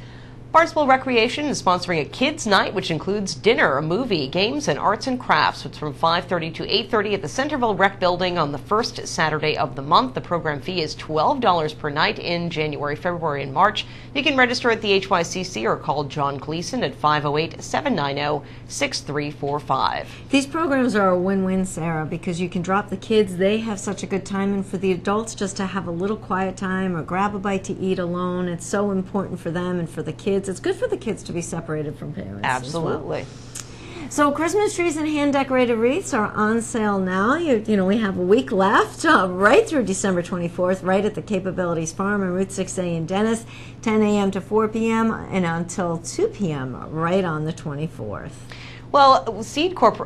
Barnstable Recreation is sponsoring a kids' night, which includes dinner, a movie, games, and arts and crafts. It's from 5:30 to 8:30 at the Centerville Rec Building on the first Saturday of the month. The program fee is $12 per night in January, February, and March. You can register at the HYCC or call John Gleason at 508-790-6345. These programs are a win-win, Sarah, because you can drop the kids. They have such a good time, and for the adults just to have a little quiet time or grab a bite to eat alone. It's so important for them and for the kids. It's good for the kids to be separated from parents. Absolutely. As well. So Christmas trees and hand-decorated wreaths are on sale now. You know, we have a week left, right through December 24th, right at the Capabilities Farm on Route 6A in Dennis, 10 a.m. to 4 p.m. and until 2 p.m. right on the 24th. Well, Seed Corp.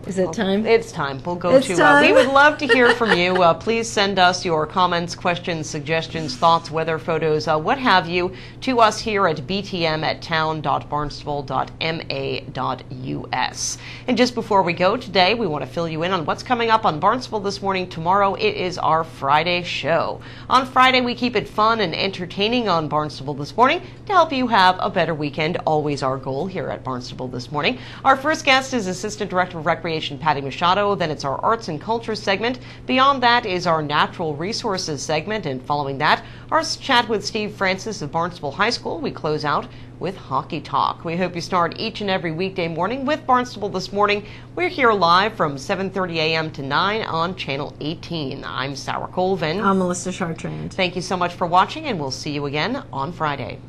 Is it time? It's time. We'll go to. We would love to hear from you. Please send us your comments, questions, suggestions, thoughts, weather photos, what have you, to us here at btm@town.barnstable.ma.us. And just before we go today, we want to fill you in on what's coming up on Barnstable This Morning. Tomorrow, it is our Friday show. On Friday, we keep it fun and entertaining on Barnstable This Morning to help you have a better weekend. Always our goal here at Barnstable This Morning. Our first guest is Assistant Director of Recreation Patty Machado. Then it's our Arts and Culture segment. Beyond that is our Natural Resources segment. And following that, our chat with Steve Francis of Barnstable High School. We close out with Hockey Talk. We hope you start each and every weekday morning with Barnstable This Morning. We're here live from 7:30 a.m. to 9 on Channel 18. I'm Sarah Colvin. I'm Melissa Chartrand. Thank you so much for watching, and we'll see you again on Friday.